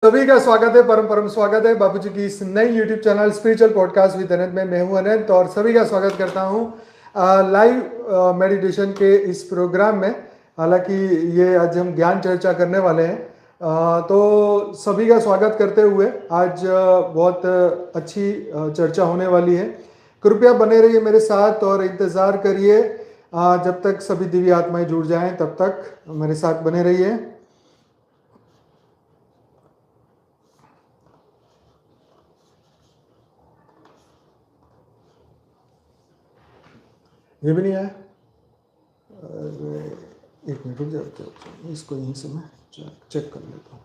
सभी का स्वागत है, परम परम स्वागत है बापूजी की इस नई YouTube channel spiritual podcast with Anant में। मैं हूं अनंत और सभी का स्वागत करता हूं लाइव मेडिटेशन के इस प्रोग्राम में। हालांकि ये आज हम ज्ञान चर्चा करने वाले हैं, तो सभी का स्वागत करते हुए आज बहुत अच्छी चर्चा होने वाली है। कृपया बने रहिए मेरे साथ और इंतज़ार करिए जब तक सभी दिव्य आत्माएं जुड़ जाएं, तब तक मेरे साथ बने रहिए। ये भी नहीं आया। एक मिनट रुक जाओ, इसको यहीं से मैं चेक कर लेता हूँ।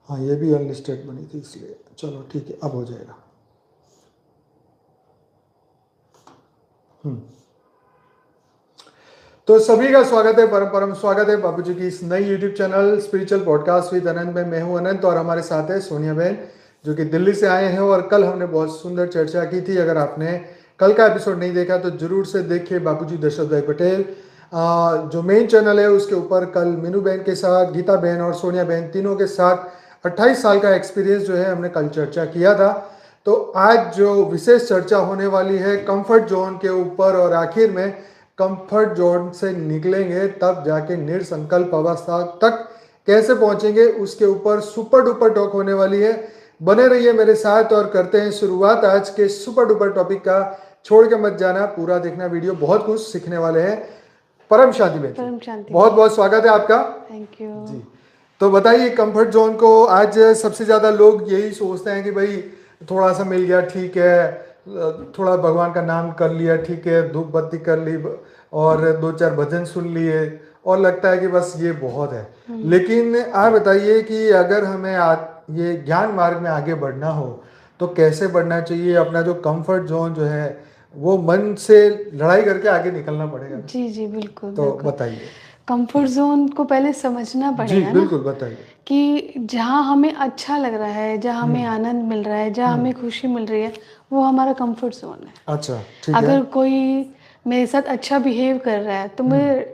हाँ, ये भी अनलिस्टेड बनी थी, इसलिए चलो ठीक है, अब हो जाएगा। तो सभी का स्वागत है, परम परम स्वागत है बापूजी की इस नई YouTube channel spiritual podcast with Anant में। मैं हूं अनंत और हमारे साथ है सोनिया बहन, जो कि दिल्ली से आए हैं। और कल हमने बहुत सुंदर चर्चा की थी। अगर आपने कल का एपिसोड नहीं देखा तो जरूर से देखिए। बापूजी दशरथ भाई पटेल जो मेन चैनल है, उसके ऊपर कल मीनू बहन के साथ, गीता बहन और सोनिया बहन तीनों के साथ 28 साल का एक्सपीरियंस जो है हमने कल चर्चा किया था। तो आज जो विशेष चर्चा होने वाली है कंफर्ट जोन के ऊपर, और आखिर में कंफर्ट जोन से निकलेंगे तब जाके निर्संकल्प अवस्था तक कैसे पहुंचेंगे, उसके ऊपर सुपर डुपर टॉक होने वाली है। बने रहिए मेरे साथ और करते हैं शुरुआत आज के सुपर डुपर टॉपिक का। छोड़ के मत जाना, पूरा देखना वीडियो, बहुत कुछ सीखने वाले हैं। परम शांति बेटी, परम शांति, बहुत बहुत स्वागत है आपका। थैंक यू जी, तो बताइए कंफर्ट जोन को। आज सबसे ज्यादा लोग यही सोचते हैं कि भाई थोड़ा सा मिल गया ठीक है, थोड़ा भगवान का नाम कर लिया ठीक है, धूप बत्ती कर ली और दो चार भजन सुन लिए और लगता है कि बस ये बहुत है। लेकिन आप बताइए कि अगर हमें ये ज्ञान मार्ग में आगे बढ़ना हो तो कैसे बढ़ना चाहिए। अपना जो कंफर्ट जोन जो है वो मन से लड़ाई करके आगे निकलना पड़ेगा। जी जी बिल्कुल तो बिल्कुल। बताइए। कंफर्ट जोन को पहले समझना जी पड़ेगा ना, बिल्कुल, बताइए। कि जहाँ हमें अच्छा लग रहा है, जहाँ हमें आनंद मिल रहा है, जहाँ हमें खुशी मिल रही है, वो हमारा कंफर्ट जोन है। अच्छा, ठीक है। अगर कोई मेरे साथ अच्छा बिहेव कर रहा है तो मैं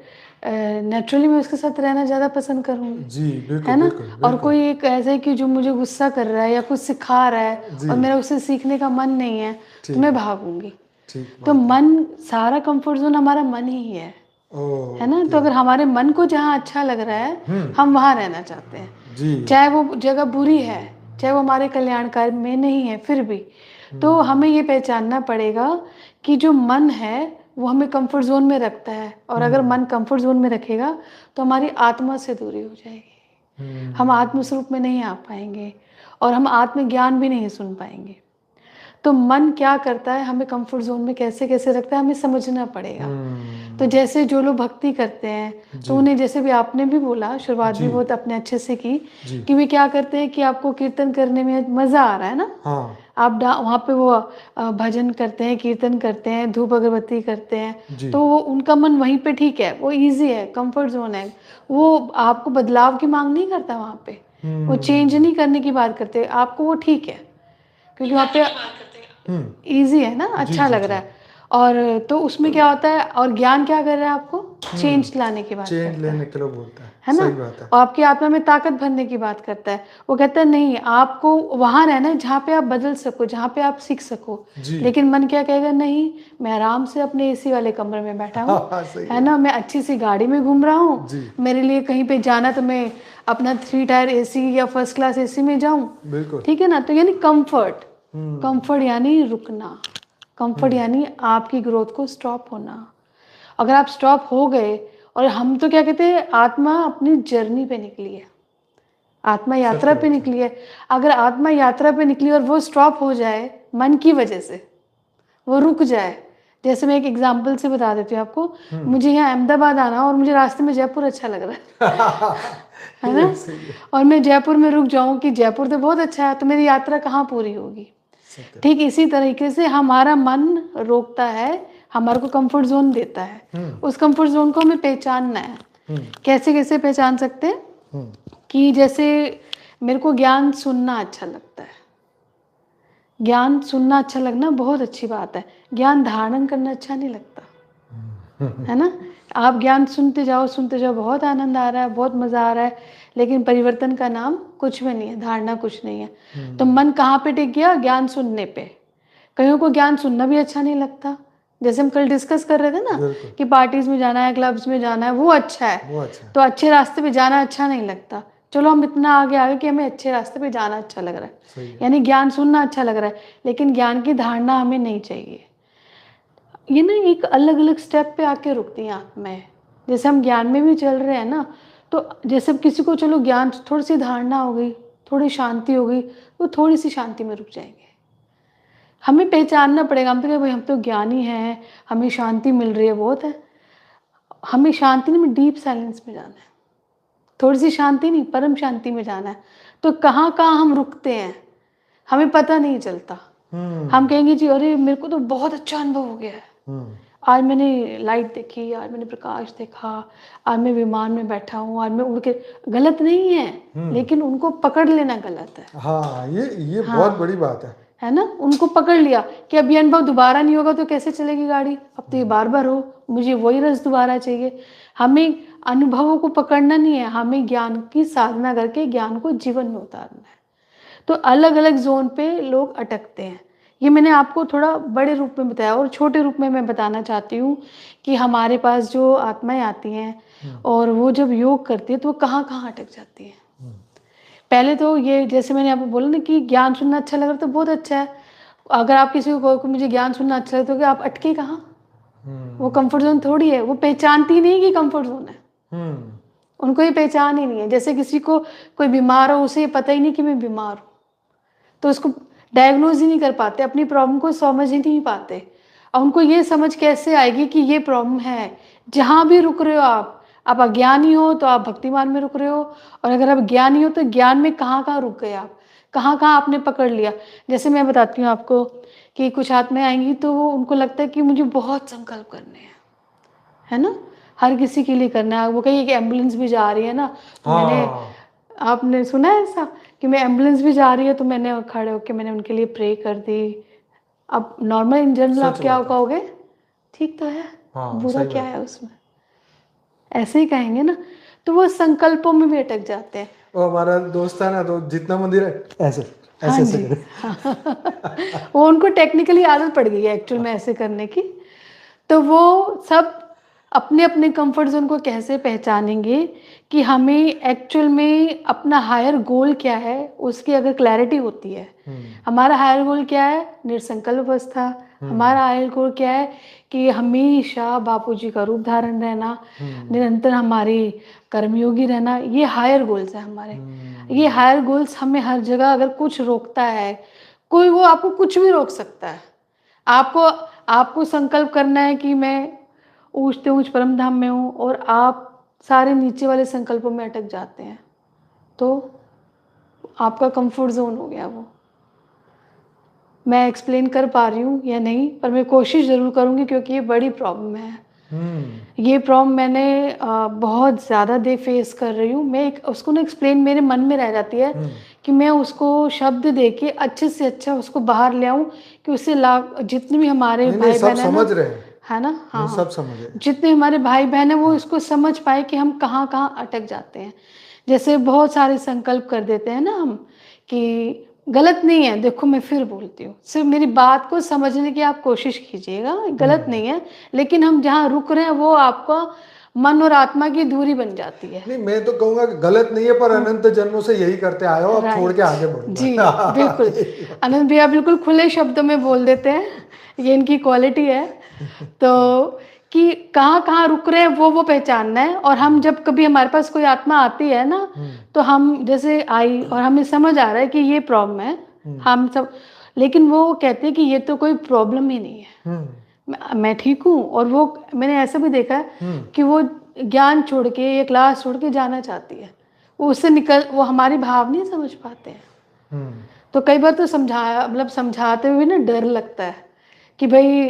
नेचुरली मैं उसके साथ रहना ज़्यादा पसंद करूँगी, जी बिल्कुल है ना। बिल्कुल और बिल्कुल। कोई एक ऐसा है कि जो मुझे गुस्सा कर रहा है या कुछ सिखा रहा है जी, और मेरा उससे सीखने का मन नहीं है, तो ठीक मैं है, भागूंगी। ठीक तो बात है। मन, सारा कंफर्ट जोन हमारा मन ही है ना। ओके। तो अगर हमारे मन को जहाँ अच्छा लग रहा है, हम वहाँ रहना चाहते हैं, जी। चाहे वो जगह बुरी है, चाहे वो हमारे कल्याणकारी में नहीं है, फिर भी। तो हमें ये पहचानना पड़ेगा कि जो मन है वो हमें कंफर्ट जोन में रखता है, और अगर मन कंफर्ट जोन में रखेगा तो हमारी आत्मा से दूरी हो जाएगी, हम आत्मस्वरूप में नहीं आ पाएंगे और हम आत्मज्ञान भी नहीं सुन पाएंगे। तो मन क्या करता है, हमें कंफर्ट जोन में कैसे कैसे रखता है, हमें समझना पड़ेगा। तो जैसे जो लोग भक्ति करते हैं तो उन्हें, जैसे भी आपने भी बोला, शुरुआत भी बहुत अपने अच्छे से की, कि वे क्या करते हैं कि आपको कीर्तन करने में मज़ा आ रहा है ना। हाँ आप वहाँ पे वो भजन करते हैं, कीर्तन करते हैं, धूप अगरबत्ती करते हैं, तो वो उनका मन वहीं पे ठीक है, वो इजी है, कंफर्ट जोन है। वो आपको बदलाव की मांग नहीं करता वहाँ पे, वो चेंज नहीं करने की बात करते, आपको वो ठीक है, क्योंकि वहाँ पे इजी है ना, अच्छा लग रहा है। और तो उसमें क्या होता है, और ज्ञान क्या कर रहा है, आपको चेंज लाने की बात चेंज करता लेने के लिए बोलता है ना। सही बात है। और आपकी आत्मा में ताकत भरने की बात करता है। वो कहता है नहीं, आपको वहां रहना है जहाँ पे आप बदल सको, जहाँ पे आप सीख सको। जी। लेकिन मन क्या कहेगा, नहीं मैं आराम से अपने एसी वाले कमरे में बैठा हूँ, हाँ सही है ना, मैं अच्छी सी गाड़ी में घूम रहा हूँ, मेरे लिए कहीं पे जाना तो मैं अपना 3 टायर एसी या फर्स्ट क्लास एसी में जाऊँ, बिल्कुल। ठीक है ना। तो यानी कंफर्ट, कंफर्ट यानी रुकना, कंफर्ट यानी आपकी ग्रोथ को स्टॉप होना। अगर आप स्टॉप हो गए, और हम तो क्या कहते हैं, आत्मा अपनी जर्नी पे निकली है, आत्मा यात्रा पे निकली है। अगर आत्मा यात्रा पे निकली और वो स्टॉप हो जाए मन की वजह से, वो रुक जाए। जैसे मैं एक एग्जांपल से बता देती हूँ आपको। मुझे यहाँ अहमदाबाद आना और मुझे रास्ते में जयपुर अच्छा लग रहा है ना, और मैं जयपुर में रुक जाऊँ कि जयपुर तो बहुत अच्छा है, तो मेरी यात्रा कहाँ पूरी होगी। ठीक इसी तरीके से हमारा मन रोकता है, हमारे को कंफर्ट जोन देता है। उस कंफर्ट जोन को हमें पहचानना है। कैसे कैसे पहचान सकते हैं, कि जैसे मेरे को ज्ञान सुनना अच्छा लगता है, ज्ञान सुनना अच्छा लगना बहुत अच्छी बात है, ज्ञान धारण करना अच्छा नहीं लगता, है ना। आप ज्ञान सुनते जाओ, बहुत आनंद आ रहा है, बहुत मज़ा आ रहा है, लेकिन परिवर्तन का नाम कुछ भी नहीं है, धारणा कुछ नहीं है। तो मन कहाँ पे टिक गया? ज्ञान सुनने पे। कईयों को ज्ञान सुनना भी अच्छा नहीं लगता। जैसे हम कल डिस्कस कर रहे थे ना बिल्कुल, कि पार्टीज़ में जाना है, क्लब्स में जाना है, वो अच्छा है। वो अच्छा है। तो अच्छे रास्ते पे जाना अच्छा नहीं लगता। चलो हम इतना आगे आ गए कि हमें अच्छे रास्ते पे जाना अच्छा लग रहा है। सही है। यानी ज्ञान सुनना अच्छा लग रहा है, लेकिन ज्ञान की धारणा हमें नहीं चाहिए। ये ना एक अलग-अलग स्टेप पे आके रुकती हैं आत्माएँ। जैसे हम ज्ञान में भी चल रहे हैं ना, तो जैसे अब किसी को चलो ज्ञान थोड़ी-सी धारणा हो गई, थोड़ी शांति हो गई, वो थोड़ी-सी शांति में रुक जाएँगे। हमें पहचानना पड़ेगा, हम तो कहें भाई हम तो ज्ञानी हैं, हमें शांति मिल रही है, बहुत है। हमें शांति नहीं में डीप साइलेंस में जाना है। थोड़ी-सी शांति नहीं, परम शांति में जाना है। तो कहाँ-कहाँ हम रुकते हैं, हमें पता नहीं चलता। हम कहेंगे जी अरे मेरे को तो बहुत अच्छा अनुभव हो गया है। आज मैंने लाइट देखी, आज मैंने प्रकाश देखा, आज मैं विमान में बैठा हूँ, आज मैं उड़ के। गलत नहीं है, लेकिन उनको पकड़ लेना गलत है। हाँ, ये बहुत हाँ, बड़ी बात है। है ना? उनको पकड़ लिया कि अब ये अनुभव दोबारा नहीं होगा तो कैसे चलेगी गाड़ी? अब तो ये बार-बार हो, मुझे वही रस दोबारा चाहिए। हमें अनुभवों को पकड़ना नहीं है, हमें ज्ञान की साधना करके ज्ञान को जीवन में उतारना है। तो अलग-अलग ज़ोन पे लोग अटकते हैं। ये मैंने आपको थोड़ा बड़े रूप में बताया और छोटे रूप में मैं बताना चाहती हूँ कि हमारे पास जो आत्माएँ आती हैं और वो जब योग करती हैं तो वो कहाँ-कहाँ अटक जाती हैं। पहले तो ये जैसे मैंने आपको बोला ना कि ज्ञान सुनना अच्छा लग रहा है तो बहुत अच्छा है। अगर आप किसी को कहो कि मुझे ज्ञान सुनना अच्छा लगता है तो आप अटके कहाँ? वो कंफर्ट ज़ोन थोड़ी है, वो पहचानती नहीं कि कंफर्ट ज़ोन है। उनको ये पहचान ही नहीं है। जैसे किसी को कोई बीमार हो, उसे ये पता ही नहीं कि मैं बीमार हूँ, तो उसको डायग्नोज़ ही नहीं कर पाते, अपनी प्रॉब्लम को समझ ही नहीं पाते। और उनको ये समझ कैसे आएगी कि ये प्रॉब्लम है? जहाँ भी रुक रहे हो आप अज्ञानी हो तो आप भक्तिमान में रुक रहे हो, और अगर आप ज्ञानी हो तो ज्ञान में कहाँ-कहाँ रुक गए आप? कहाँ-कहाँ आपने पकड़ लिया? जैसे मैं बताती हूँ आपको कि कुछ आत्माएँ आएँगी तो वो उनको लगता है कि मुझे बहुत संकल्प करने हैं, है ना? हर किसी के लिए करना है। वो कहीं एक एम्बुलेंस भी जा रही है ना, तो मैंने हाँ, आपने सुना है ऐसा कि मैं एम्बुलेंस भी जा रही है तो मैंने खड़े होके मैंने उनके लिए प्रे कर दी। अब नॉर्मल इन जनरल आप सच क्या बात है। कहोगे? ठीक तो है, हाँ, बुरा सही क्या बात। है उसमें? ऐसे ही कहेंगे ना, तो वो संकल्पों में भी अटक जाते हैं। वो हमारा दोस्त था ना, तो जितना मंदिर है ऐसे हाँ ऐसे ऐसे जी। करे। वो उनको टेक्निकली आदत पड़ गई है एक्चुअल में ऐसे करने की। तो वो सब अपने-अपने कंफर्ट ज़ोन को कैसे पहचानेंगे कि हमें एक्चुअल में अपना हायर गोल क्या है, उसकी अगर क्लैरिटी होती है। हमारा हायर गोल क्या है? निर्संकल्प अवस्था। हमारा हायर गोल क्या है कि हमेशा बापूजी का रूप धारण रहना, निरंतर हमारी कर्मयोगी रहना, ये हायर गोल्स हैं हमारे। ये हायर गोल्स हमें हर जगह अगर कुछ रोकता है, कोई वो आपको कुछ भी रोक सकता है। आपको आपको संकल्प करना है कि मैं ऊँच से ऊँच परम धाम में हूँ और आप सारे नीचे वाले संकल्पों में अटक जाते हैं, तो आपका कंफर्ट ज़ोन हो गया वो। मैं एक्सप्लेन कर पा रही हूँ या नहीं, पर मैं कोशिश ज़रूर करूँगी क्योंकि ये बड़ी प्रॉब्लम है। ये प्रॉब्लम मैंने बहुत ज़्यादा फेस कर रही हूँ। मैं एक उसको ना एक्सप्लेन मेरे मन में रह जाती है कि मैं उसको शब्द दे के अच्छे से अच्छा उसको बाहर ले आऊँ कि उससे जितने भी हमारे नहीं, नहीं, सब भाई-बहन हैं ना, समझ रहे हैं। है ना? नहीं, हाँ, सब समझ रहे हैं। जितने हमारे भाई-बहन हैं वो इसको समझ पाएँ कि हम कहाँ-कहाँ अटक जाते हैं। जैसे बहुत सारे संकल्प कर देते हैं ना हम कि गलत नहीं है, देखो मैं फिर बोलती हूँ, सिर्फ़ मेरी बात को समझने की आप कोशिश कीजिएगा, गलत नहीं है, लेकिन हम जहाँ रुक रहे हैं वो आपका मन और आत्मा की दूरी बन जाती है। नहीं, मैं तो कहूंगा कि गलत नहीं है, पर अनंत जन्मों से यही करते आए हो, अब छोड़ के राइट। आगे बढ़ो जी, मत। बिल्कुल। आनंद भैया बिल्कुल खुले शब्दों में बोल देते हैं, ये इनकी क्वालिटी है। तो कि कहाँ-कहाँ रुक रहे हैं वो पहचानना है, और हम जब कभी हमारे पास कोई आत्मा आती है ना, तो हम जैसे आई और हमें समझ आ रहा है कि ये प्रॉब्लम है, हम सब, लेकिन वो कहते हैं कि ये तो कोई प्रॉब्लम ही नहीं है। मैं ठीक हूँ, और वो मैंने ऐसा भी देखा है कि वो ज्ञान छोड़ के या क्लास छोड़ के जाना चाहती है। वो उससे वो हमारी भाव नहीं समझ पाते हैं। तो कई बार तो समझाते हुए ना डर लगता है कि भाई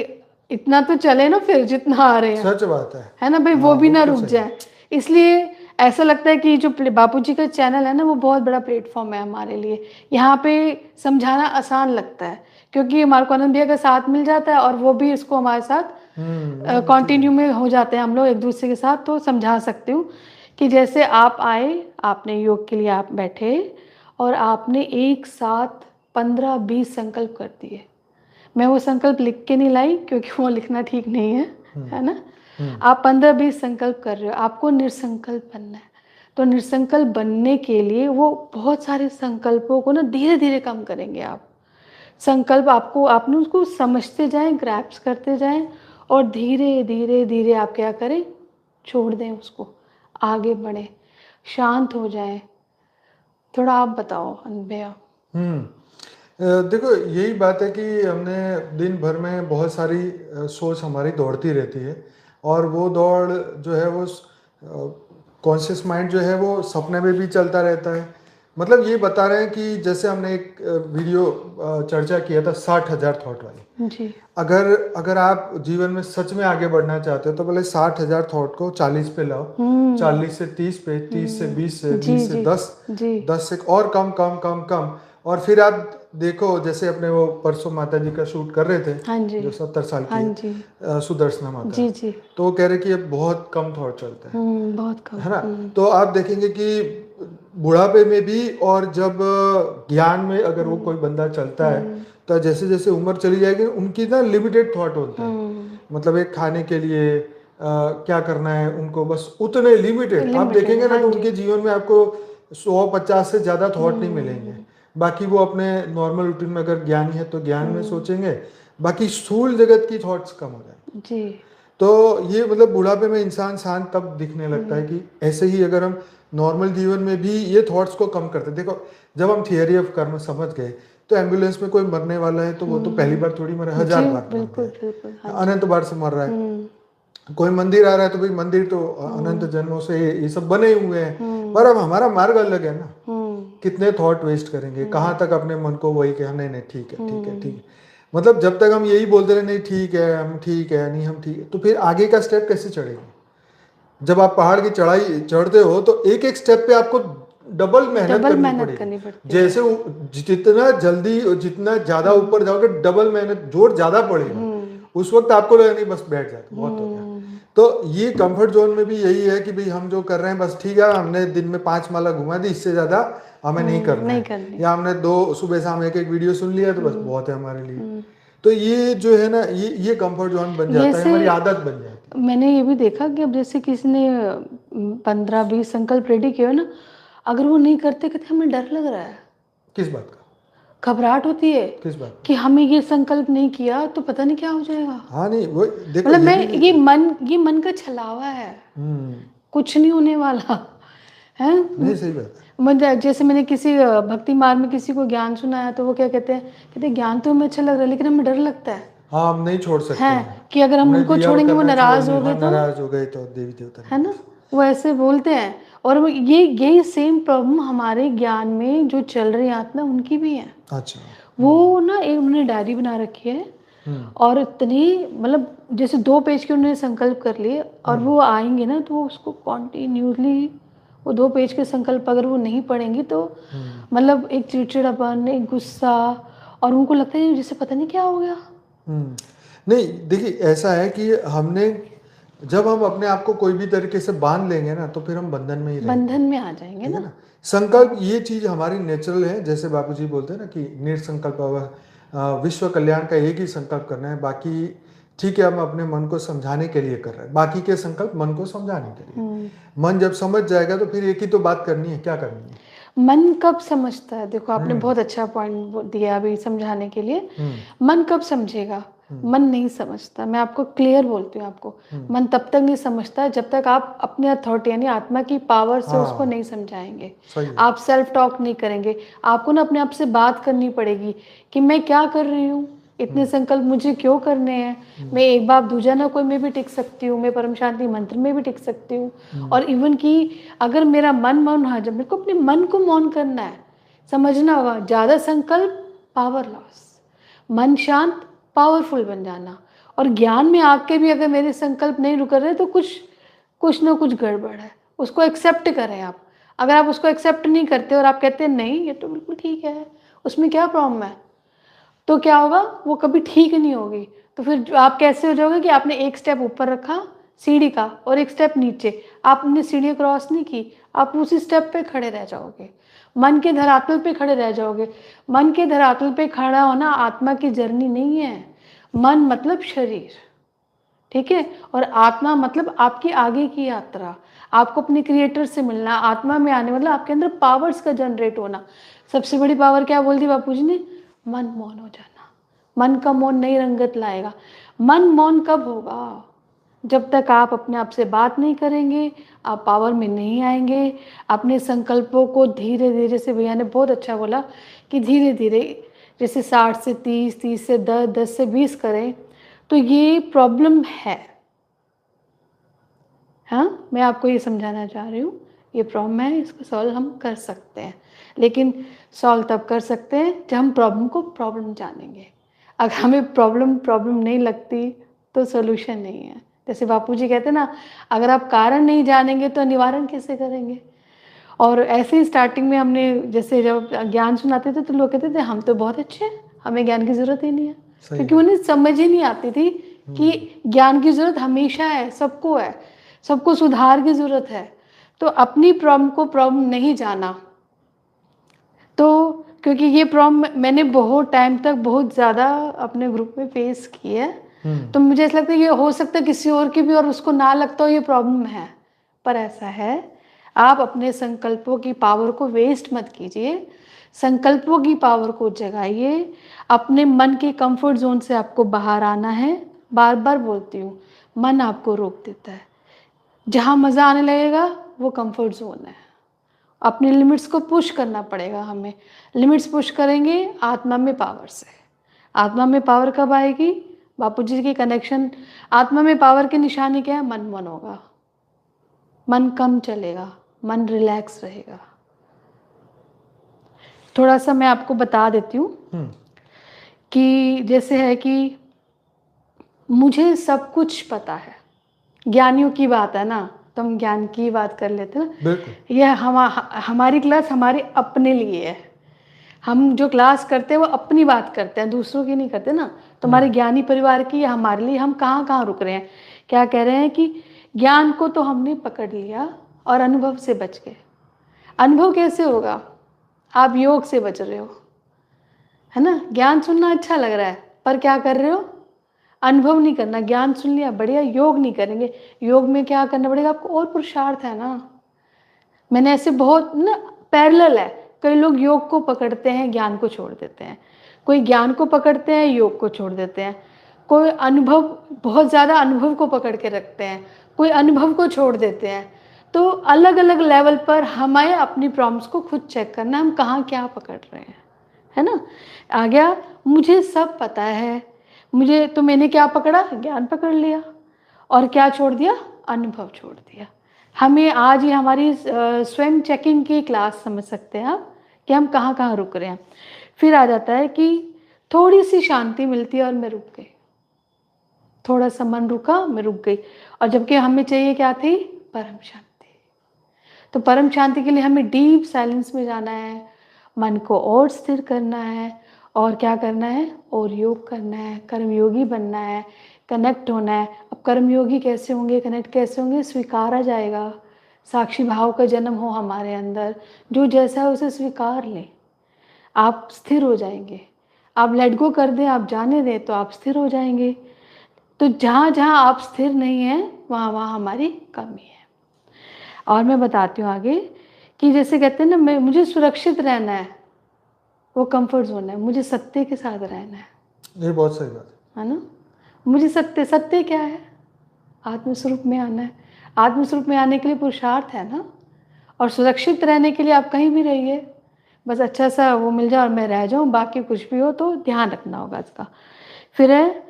इतना तो चले ना फिर जितना आ रहे हैं, सच बात है ना भाई, वो हाँ, भी ना बिल्कुल रुक सही। जाए। इसलिए ऐसा लगता है कि जो बापूजी का चैनल है ना वो बहुत बड़ा प्लेटफॉर्म है हमारे लिए। यहाँ पे समझाना आसान लगता है क्योंकि हमारे को आनंद भैया का साथ मिल जाता है और वो भी इसको हमारे साथ कंटिन्यू में हो जाते हैं हम लोग एक दूसरे के साथ, तो समझा सकती हूँ कि जैसे आप आए, आपने योग के लिए आप बैठे और आपने एक साथ 15-20 संकल्प कर दिए। मैं वो संकल्प लिख के नहीं लाई क्योंकि वो लिखना ठीक नहीं है ना। आप 15-20 संकल्प कर रहे हो, आपको निसंकल्प बनना है। तो निसंकल्प बनने के लिए वो बहुत सारे संकल्पों को ना धीरे धीरे कम करेंगे आप। संकल्प आपको, आपने उसको समझते जाएं, ग्रैप्स करते जाएं और धीरे धीरे धीरे आप क्या करें, छोड़ दें उसको, आगे बढ़ें, शांत हो जाएं। थोड़ा आप बताओ अनुभव। देखो यही बात है कि हमने दिन भर में बहुत सारी सोच हमारी दौड़ती रहती है, और वो दौड़ जो है वो कॉन्शियस माइंड जो है वो सपने में भी चलता रहता है। मतलब ये बता रहे हैं कि जैसे हमने एक वीडियो चर्चा किया था 60,000 थॉट वाली। जी अगर अगर आप जीवन में सच में आगे बढ़ना चाहते हो तो पहले 60,000 थॉट को 40 पे लाओ, 40 से 30 पे, 30 से 20 से, जी 20 से जी 10, जी 10 से और कम कम कम कम। और फिर आप देखो, जैसे अपने वो परसों माता जी का शूट कर रहे थे, हाँ जी जो 70 साल हाँ की है, जी सुदर्शना माता, जी जी तो वो कह रहे कि ये बहुत कम थॉट चलते हैं, बहुत कम है ना। तो आप देखेंगे कि बुढ़ापे में भी, और जब ज्ञान में अगर वो कोई बंदा चलता है, तो जैसे जैसे उम्र चली जाएगी उनकी ना लिमिटेड थॉट होते हैं। मतलब एक खाने के लिए क्या करना है उनको, बस उतने लिमिटेड। आप लिमिटेड देखेंगे ना हाँ तो जी उनके जीवन में आपको 150 से ज़्यादा थॉट नहीं मिलेंगे। बाकी वो अपने नॉर्मल रूटीन में अगर ज्ञानी है तो ज्ञान में सोचेंगे, बाकी स्थूल जगत की थॉट्स कम हो जाएंगे। जी तो ये मतलब बुढ़ापे में इंसान शांत तब दिखने लगता है कि ऐसे ही अगर हम नॉर्मल जीवन में भी ये थॉट्स को कम करते। देखो जब हम थियरी ऑफ कर्म समझ गए, तो एम्बुलेंस में कोई मरने वाला है तो वो तो पहली बार थोड़ी मरा, 1000 जी बार मर बिल्कुल गया बिल्कुल है, हाँ जी अनंत बार से मर रहा है। कोई मंदिर आ रहा है तो भाई मंदिर तो अनंत जन्मों से ये सब बने हुए हैं, पर अब हमारा मार्ग अलग है ना। कितने थॉट वेस्ट करेंगे, कहाँ तक अपने मन को वही कहा नहीं नहीं ठीक है ठीक है ठीक है। मतलब जब तक हम यही बोलते रहे नहीं ठीक है, हम ठीक है, नहीं हम ठीक है, तो फिर आगे का स्टेप कैसे चढ़ेंगे। जब आप पहाड़ की चढ़ाई चढ़ते हो तो एक एक स्टेप पे आपको डबल मेहनत डबल करनी मेहनत पड़ेगी। करनी पड़ती है। जैसे जितना जल्दी और जितना ज्यादा ऊपर जाओगे डबल मेहनत, जोर ज्यादा पड़ेगा। उस वक्त आपको लगेगा नहीं बस बैठ जाते बहुत हो गया। तो ये कंफर्ट जोन में भी यही है कि भाई हम जो कर रहे हैं बस ठीक है, हमने दिन में 5 माला घुमा दी, इससे ज्यादा हमें नहीं करना नहीं है, करनी। या हमने 2 सुबह शाम एक एक वीडियो सुन लिया तो बस बहुत है हमारे लिए। तो ये जो है ना, ये कंफर्ट जोन बन जाता है, जैसे हमारी आदत बन जाती है। मैंने ये भी देखा कि अब जैसे किसी ने 15-20 संकल्प रेडी किया हो ना, अगर वो नहीं करते, कहते हमें डर लग रहा है, किस बात का? घबराहट होती है किस बात का? कि हमें ये संकल्प नहीं किया तो पता नहीं क्या हो जाएगा। हाँ नहीं वो देखो मतलब ये मैं, भी। ये मन का छलावा है, हम्म। कुछ नहीं होने वाला है। नहीं सही बात है। मतलब जैसे मैंने किसी भक्ति मार्ग में किसी को ज्ञान सुनाया तो वो क्या कहते हैं, कहते ज्ञान तो हमें अच्छा लग रहा है लेकिन हमें डर लगता हाँ हम नहीं छोड़ सकते है हैं, कि अगर हम हमने उनको दिया और छोड़ेंगे वो करना छोड़ नाराज नहीं, हो गए हाँ तो, नाराज हो गए तो देवी देवता है ना, नाराज। वो ऐसे बोलते हैं। और वो यही सेम प्रॉब्लम हमारे ज्ञान में जो चल रही आत्मा उनकी भी है। अच्छा। वो ना एक उन्होंने डायरी बना रखी है, और इतनी मतलब जैसे 2 पेज के उन्होंने संकल्प कर लिए, और वो आएंगे ना तो वो उसको कॉन्टिन्यूसली वो 2 पेज के संकल्प अगर वो नहीं पढ़ेंगी तो मतलब एक चिड़चिड़ापन, एक गुस्सा, और उनको लगता है जैसे पता नहीं क्या हो गया। नहीं देखिए ऐसा है कि हमने, जब हम अपने आप को कोई भी तरीके से बांध लेंगे ना तो फिर हम बंधन में ही रहेंगे। बंधन में आ जाएंगे ठीक है ना। ना। संकल्प ये चीज हमारी नेचुरल है, जैसे बापूजी बोलते हैं ना कि निसंकल्प विश्व कल्याण का एक ही संकल्प करना है, बाकी ठीक है हम अपने मन को समझाने के लिए कर रहे हैं, बाकी के संकल्प मन को समझाने के लिए। मन जब समझ जाएगा तो फिर एक ही तो बात करनी है, क्या करनी है। मन कब समझता है, देखो आपने बहुत अच्छा पॉइंट दिया अभी समझाने के लिए। मन कब समझेगा, मन नहीं समझता। मैं आपको क्लियर बोलती हूँ आपको, मन तब तक नहीं समझता जब तक आप अपने अथॉरिटी यानी आत्मा की पावर से उसको नहीं समझाएंगे। सही है। आप सेल्फ टॉक नहीं करेंगे, आपको ना अपने आप से बात करनी पड़ेगी कि मैं क्या कर रही हूँ, इतने संकल्प मुझे क्यों करने हैं, मैं एक बाप दूजा ना कोई में भी टिक सकती हूँ, मैं परम शांति मंत्र में भी टिक सकती हूँ। और इवन कि अगर मेरा मन मौन है, जब मेरे को अपने मन को मौन करना है, समझना होगा ज़्यादा संकल्प पावर लॉस, मन शांत पावरफुल बन जाना। और ज्ञान में आके भी अगर मेरे संकल्प नहीं रुक रहे तो कुछ ना कुछ गड़बड़ है, उसको एक्सेप्ट करें आप। अगर आप उसको एक्सेप्ट नहीं करते और आप कहते हैं नहीं ये तो बिल्कुल ठीक है, उसमें क्या प्रॉब्लम है, तो क्या होगा, वो कभी ठीक नहीं होगी। तो फिर आप कैसे हो जाओगे कि आपने एक स्टेप ऊपर रखा सीढ़ी का और एक स्टेप नीचे, आपने सीढ़ी क्रॉस नहीं की, आप उसी स्टेप पे खड़े रह जाओगे, मन के धरातल पे खड़े रह जाओगे। मन के धरातल पे खड़ा होना आत्मा की जर्नी नहीं है। मन मतलब शरीर, ठीक है, और आत्मा मतलब आपकी आगे की यात्रा, आपको अपने क्रिएटर से मिलना, आत्मा में आने मतलब आपके अंदर पावर्स का जनरेट होना। सबसे बड़ी पावर क्या बोल दी बापू जी ने? मन मौन हो जाना। मन का मौन नई रंगत लाएगा। मन मौन कब होगा? जब तक आप अपने आप से बात नहीं करेंगे, आप पावर में नहीं आएंगे। अपने संकल्पों को धीरे धीरे से, भैया ने बहुत अच्छा बोला कि धीरे धीरे, जैसे 60 से 30, 30 से 10, 10 से 20 करें, तो ये प्रॉब्लम है। हाँ, मैं आपको ये समझाना चाह रही हूँ, ये प्रॉब्लम है, इसको सॉल्व हम कर सकते हैं, लेकिन सॉल्व तब कर सकते हैं जब हम प्रॉब्लम को प्रॉब्लम जानेंगे। अगर हमें प्रॉब्लम नहीं लगती तो सोल्यूशन नहीं है। जैसे बापू जी कहते हैं ना, अगर आप कारण नहीं जानेंगे तो निवारण कैसे करेंगे। और ऐसे ही स्टार्टिंग में हमने जैसे जब ज्ञान सुनाते थे तो लोग कहते थे हम तो बहुत अच्छे हैं, हमें ज्ञान की ज़रूरत ही नहीं है, क्योंकि उन्हें समझ ही नहीं आती थी कि ज्ञान की ज़रूरत हमेशा है, सबको है, सबको सुधार की ज़रूरत है। तो अपनी प्रॉब्लम को प्रॉब्लम नहीं जाना, तो क्योंकि ये प्रॉब्लम मैंने बहुत टाइम तक बहुत ज़्यादा अपने ग्रुप में फेस की है, तो मुझे ऐसा लगता है ये हो सकता है किसी और की भी और उसको ना लगता हो ये प्रॉब्लम है, पर ऐसा है। आप अपने संकल्पों की पावर को वेस्ट मत कीजिए, संकल्पों की पावर को जगाइए। अपने मन के कंफर्ट जोन से आपको बाहर आना है। बार बार बोलती हूँ, मन आपको रोक देता है। जहाँ मज़ा आने लगेगा वो कंफर्ट जोन है। अपने लिमिट्स को पुश करना पड़ेगा हमें। लिमिट्स पुश करेंगे आत्मा में पावर से। आत्मा में पावर कब आएगी? बापू जी की कनेक्शन। आत्मा में पावर की निशानी क्या है? मन मन होगा, मन कम चलेगा, मन रिलैक्स रहेगा। थोड़ा सा मैं आपको बता देती हूँ कि जैसे है कि मुझे सब कुछ पता है, ज्ञानियों की बात है ना, तो हम ज्ञान की बात कर लेते हैं ना। बिल्कुल। यह हमारी क्लास हमारे अपने लिए है। हम जो क्लास करते हैं वो अपनी बात करते हैं, दूसरों की नहीं करते ना। तो हमारे ज्ञानी परिवार की या हमारे लिए हम कहाँ कहाँ रुक रहे हैं? क्या कह रहे हैं कि ज्ञान को तो हमने पकड़ लिया और अनुभव से बच गए। अनुभव कैसे होगा? आप योग से बच रहे हो, है ना। ज्ञान सुनना अच्छा लग रहा है, पर क्या कर रहे हो? अनुभव नहीं करना। ज्ञान सुन लिया, बढ़िया, योग नहीं करेंगे। योग में क्या करना पड़ेगा आपको? और पुरुषार्थ है ना। मैंने ऐसे बहुत ना पैरेलल है, कई लोग योग को पकड़ते हैं, ज्ञान को छोड़ देते हैं। कोई ज्ञान को पकड़ते हैं, योग को छोड़ देते हैं। कोई अनुभव, बहुत ज़्यादा अनुभव को पकड़ के रखते हैं, कोई अनुभव को छोड़ देते हैं। तो अलग अलग लेवल पर हमें अपनी प्रॉब्लम्स को खुद चेक करना, हम कहाँ क्या पकड़ रहे हैं, है ना। आ गया, मुझे सब पता है, मुझे तो मैंने क्या पकड़ा? ज्ञान पकड़ लिया, और क्या छोड़ दिया? अनुभव छोड़ दिया। हमें आज ये हमारी स्वयं चेकिंग की क्लास समझ सकते हैं आप, कि हम कहाँ कहाँ रुक रहे हैं। फिर आ जाता है कि थोड़ी सी शांति मिलती है और मैं रुक गई, थोड़ा सा मन रुका, मैं रुक गई। और जबकि हमें चाहिए क्या थी? परम शांति। तो परम शांति के लिए हमें डीप साइलेंस में जाना है, मन को और स्थिर करना है, और क्या करना है? और योग करना है, कर्मयोगी बनना है, कनेक्ट होना है। अब कर्मयोगी कैसे होंगे, कनेक्ट कैसे होंगे? स्वीकारा जाएगा, साक्षी भाव का जन्म हो हमारे अंदर, जो जैसा है उसे स्वीकार लें, आप स्थिर हो जाएंगे। आप लेट गो कर दें, आप जाने दें, तो आप स्थिर हो जाएंगे। तो जहाँ जहाँ आप स्थिर नहीं हैं, वहाँ वहाँ हमारी कमी है। और मैं बताती हूँ आगे कि जैसे कहते हैं ना, मुझे सुरक्षित रहना है, वो कंफर्ट जोन है। मुझे सत्य के साथ रहना है, ये बहुत सही बात है ना। मुझे सत्य क्या है? आत्मस्वरूप में आना है। आत्मस्वरूप में आने के लिए पुरुषार्थ है ना। और सुरक्षित रहने के लिए आप कहीं भी रहिए, बस अच्छा सा वो मिल जाए और मैं रह जाऊँ, बाकी कुछ भी हो तो ध्यान रखना होगा इसका। फिर है,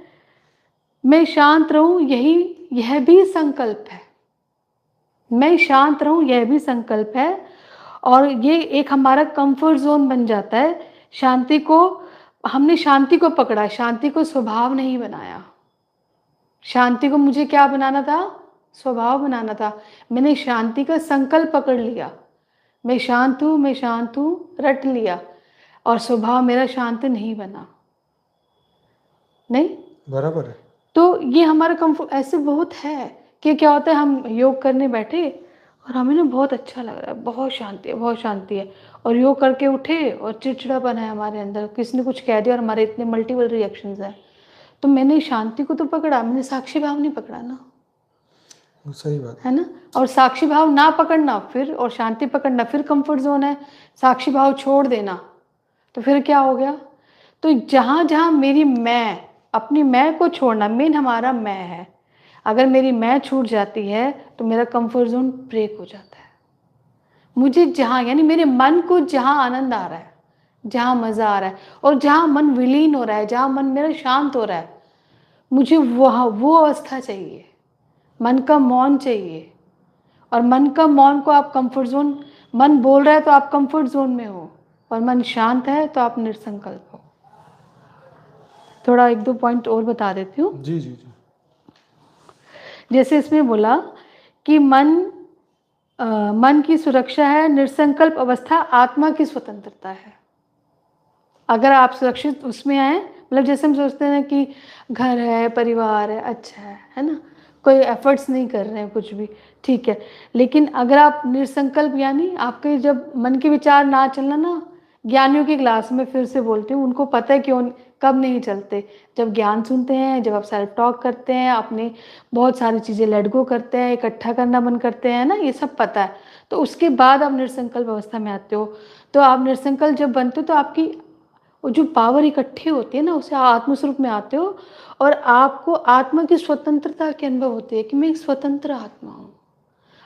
मैं शांत रहूँ, यह भी संकल्प है। मैं शांत रहूँ, यह भी संकल्प है। और ये एक हमारा कंफर्ट जोन बन जाता है। शांति को, हमने शांति को पकड़ा, शांति को स्वभाव नहीं बनाया। शांति को मुझे क्या बनाना था? स्वभाव बनाना था। मैंने शांति का संकल्प पकड़ लिया, मैं शांत हूँ, मैं शांत हूँ, रट लिया, और स्वभाव मेरा शांत नहीं बना। नहीं? बराबर है। तो ये हमारा कंफर्ट ऐसे बहुत है कि क्या होता है, हम योग करने बैठे और हमें ना बहुत अच्छा लग रहा है, बहुत शांति है, बहुत शांति है, और योग करके उठे और चिड़चिड़ापन है हमारे अंदर, किसी ने कुछ कह दिया और हमारे इतने मल्टीपल रिएक्शंस हैं। तो मैंने शांति को तो पकड़ा, मैंने साक्षी भाव नहीं पकड़ा ना, सही बात है ना। और साक्षी भाव ना पकड़ना फिर, और शांति पकड़ना फिर कंफर्ट जोन है। साक्षी भाव छोड़ देना तो फिर क्या हो गया। तो जहाँ जहाँ मेरी मैं, अपनी मैं को छोड़ना, मेन हमारा मैं है, अगर मेरी मैं छूट जाती है तो मेरा कंफर्ट जोन ब्रेक हो जाता है। मुझे जहाँ, यानी मेरे मन को जहाँ आनंद आ रहा है, जहाँ मज़ा आ रहा है, और जहाँ मन विलीन हो रहा है, जहाँ मन मेरा शांत हो रहा है, मुझे वहाँ वो अवस्था चाहिए, मन का मौन चाहिए। और मन का मौन को आप कंफर्ट जोन, मन बोल रहा है तो आप कंफर्ट जोन में हो, और मन शांत है तो आप निसंकल्प हो। थोड़ा एक दो पॉइंट और बता देती हूँ। जी जी जी। जैसे इसमें बोला कि मन की सुरक्षा है, निसंकल्प अवस्था आत्मा की स्वतंत्रता है। अगर आप सुरक्षित उसमें आए, मतलब जैसे हम सोचते हैं कि घर है, परिवार है, अच्छा है ना, कोई एफर्ट्स नहीं कर रहे हैं कुछ भी, ठीक है। लेकिन अगर आप निसंकल्प, यानी आपके जब मन के विचार ना चलना ना, ज्ञानियों की क्लास में फिर से बोलती हूँ, उनको पता है क्यों कब नहीं चलते। जब ज्ञान सुनते हैं, जब आप सेल्फ टॉक करते हैं, अपने बहुत सारी चीज़ें लेट गो करते हैं, इकट्ठा करना बंद करते हैं ना, ये सब पता है। तो उसके बाद आप निसंकल्प अवस्था में आते हो। तो आप निसंकल्प जब बनते हो तो आपकी वो जो पावर इकट्ठी होती है ना, उसे आत्मस्वरूप में आते हो, और आपको आत्मा की स्वतंत्रता के अनुभव होती है कि मैं एक स्वतंत्र आत्मा हूँ।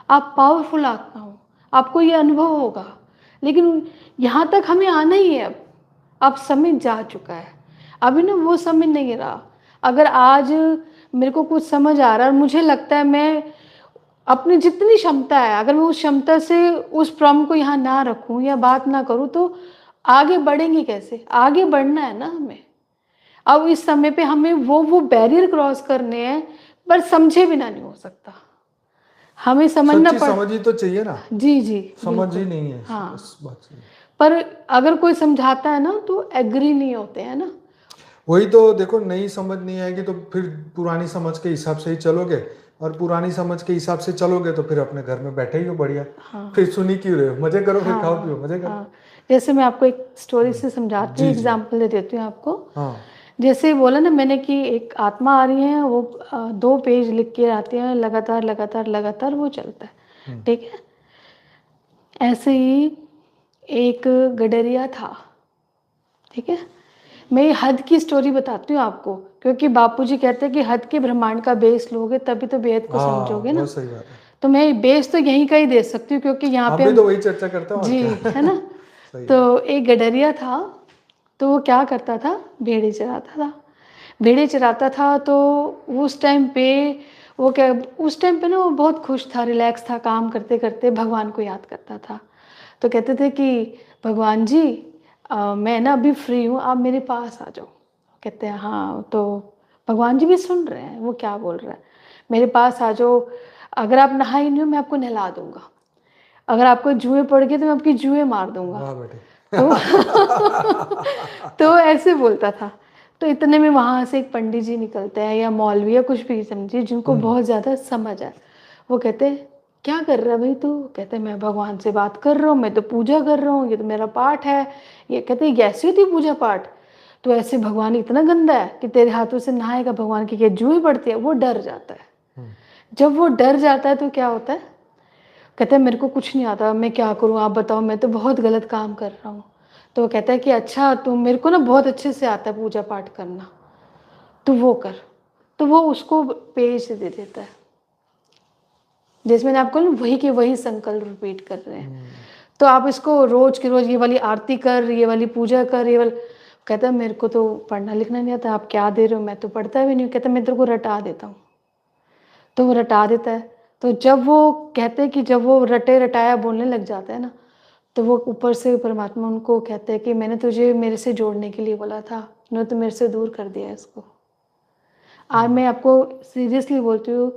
आप पावरफुल आत्मा हो, आपको ये अनुभव होगा। लेकिन यहाँ तक हमें आना ही है। अब समय जा चुका है, अभी ना वो समय नहीं रहा। अगर आज मेरे को कुछ समझ आ रहा है और मुझे लगता है मैं अपनी जितनी क्षमता है, अगर मैं उस क्षमता से उस प्रॉब्लम को यहाँ ना रखूँ या बात ना करूँ, तो आगे बढ़ेंगे कैसे? आगे बढ़ना है ना हमें। अब इस समय पे हमें वो बैरियर क्रॉस करने हैं, पर समझे बिना नहीं हो सकता, हमें समझना सच्ची पड़। समझ ही तो चाहिए ना, जी जी समझ ही बिल्कुल। नहीं है हाँ, इस बात से। पर अगर कोई समझाता है ना तो एग्री नहीं होते हैं ना। वही तो देखो, नई समझ नहीं आएगी तो फिर पुरानी समझ के हिसाब से ही चलोगे, और पुरानी समझ के हिसाब से चलोगे तो फिर अपने घर में बैठे ही हो बढ़िया। हाँ फिर सुनी क्यों रहे हो, मजे करो, फिर खाओ पियो, हाँ मजे करो। हाँ। जैसे मैं आपको एक स्टोरी से समझाती हूँ, जी जी। एग्जाम्पल दे देती हूँ आपको। हाँ। जैसे बोला ना मैंने कि एक आत्मा आ रही है, वो 2 पेज लिख के आती है, लगातार लगातार लगातार वो चलता है, ठीक है। ऐसे ही एक गडरिया था, ठीक है। मैं ये हद की स्टोरी बताती हूँ आपको, क्योंकि बापूजी कहते हैं कि हद के ब्रह्मांड का बेस लोगे तभी तो बेहद को हाँ समझोगे ना। बहुत सही बात है। तो मैं बेस तो यहीं का ही दे सकती हूँ, क्योंकि यहाँ पे हम भी हम, तो वही चर्चा करते हैं और जी, क्या। है ना। सही है। तो एक गडरिया था, तो वो क्या करता था, भेड़े चराता था। भेड़े चराता था तो उस टाइम पे वो क्या, उस टाइम पे ना वो बहुत खुश था, रिलैक्स था, काम करते करते भगवान को याद करता था। तो कहते थे कि भगवान जी, मैं ना अभी फ्री हूँ, आप मेरे पास आ जाओ। कहते हैं हाँ। तो भगवान जी भी सुन रहे हैं वो क्या बोल रहा है, मेरे पास आ जाओ, अगर आप नहाए नहीं हो मैं आपको नहला दूंगा, अगर आपको जुए पड़ गए तो मैं आपकी जुए मार दूंगा। वाह बेटे। तो तो ऐसे बोलता था। तो इतने में वहाँ से एक पंडित जी निकलते हैं, या मौलवी या कुछ भी समझिए, जिनको बहुत ज़्यादा समझ है। वो कहते हैं क्या कर रहा है भाई तू? कहते हैं मैं भगवान से बात कर रहा हूँ, मैं तो पूजा कर रहा हूँ, ये तो मेरा पाठ है। ये कहते हैं कैसी होती पूजा पाठ? तो ऐसे भगवान इतना गंदा है कि तेरे हाथों से नहाएगा, भगवान की क्या जुए पड़ती है? वो डर जाता है। जब वो डर जाता है तो क्या होता है, कहता है मेरे को कुछ नहीं आता, मैं क्या करूँ आप बताओ, मैं तो बहुत गलत काम कर रहा हूँ। तो वो कहता है कि अच्छा तो मेरे को ना बहुत अच्छे से आता है पूजा पाठ करना, तो वो कर। तो वो उसको पेज दे देता है, जैसे मैंने आपको ना वही के वही संकल्प रिपीट कर रहे हैं। तो आप इसको रोज के रोज ये वाली आरती कर, ये वाली पूजा कर, ये वाली। कहता है मेरे को तो पढ़ना लिखना नहीं आता, आप क्या दे रहे हो, मैं तो पढ़ता भी नहीं हूँ। कहता मैं तेरे को रटा देता हूँ। तो वो रटा देता है। तो जब वो कहते हैं कि जब वो रटे रटाया बोलने लग जाता है ना, तो वो ऊपर से परमात्मा उनको कहते हैं कि मैंने तुझे मेरे से जोड़ने के लिए बोला था, तूने तो मेरे से दूर कर दिया इसको। आज मैं आपको सीरियसली बोलती हूँ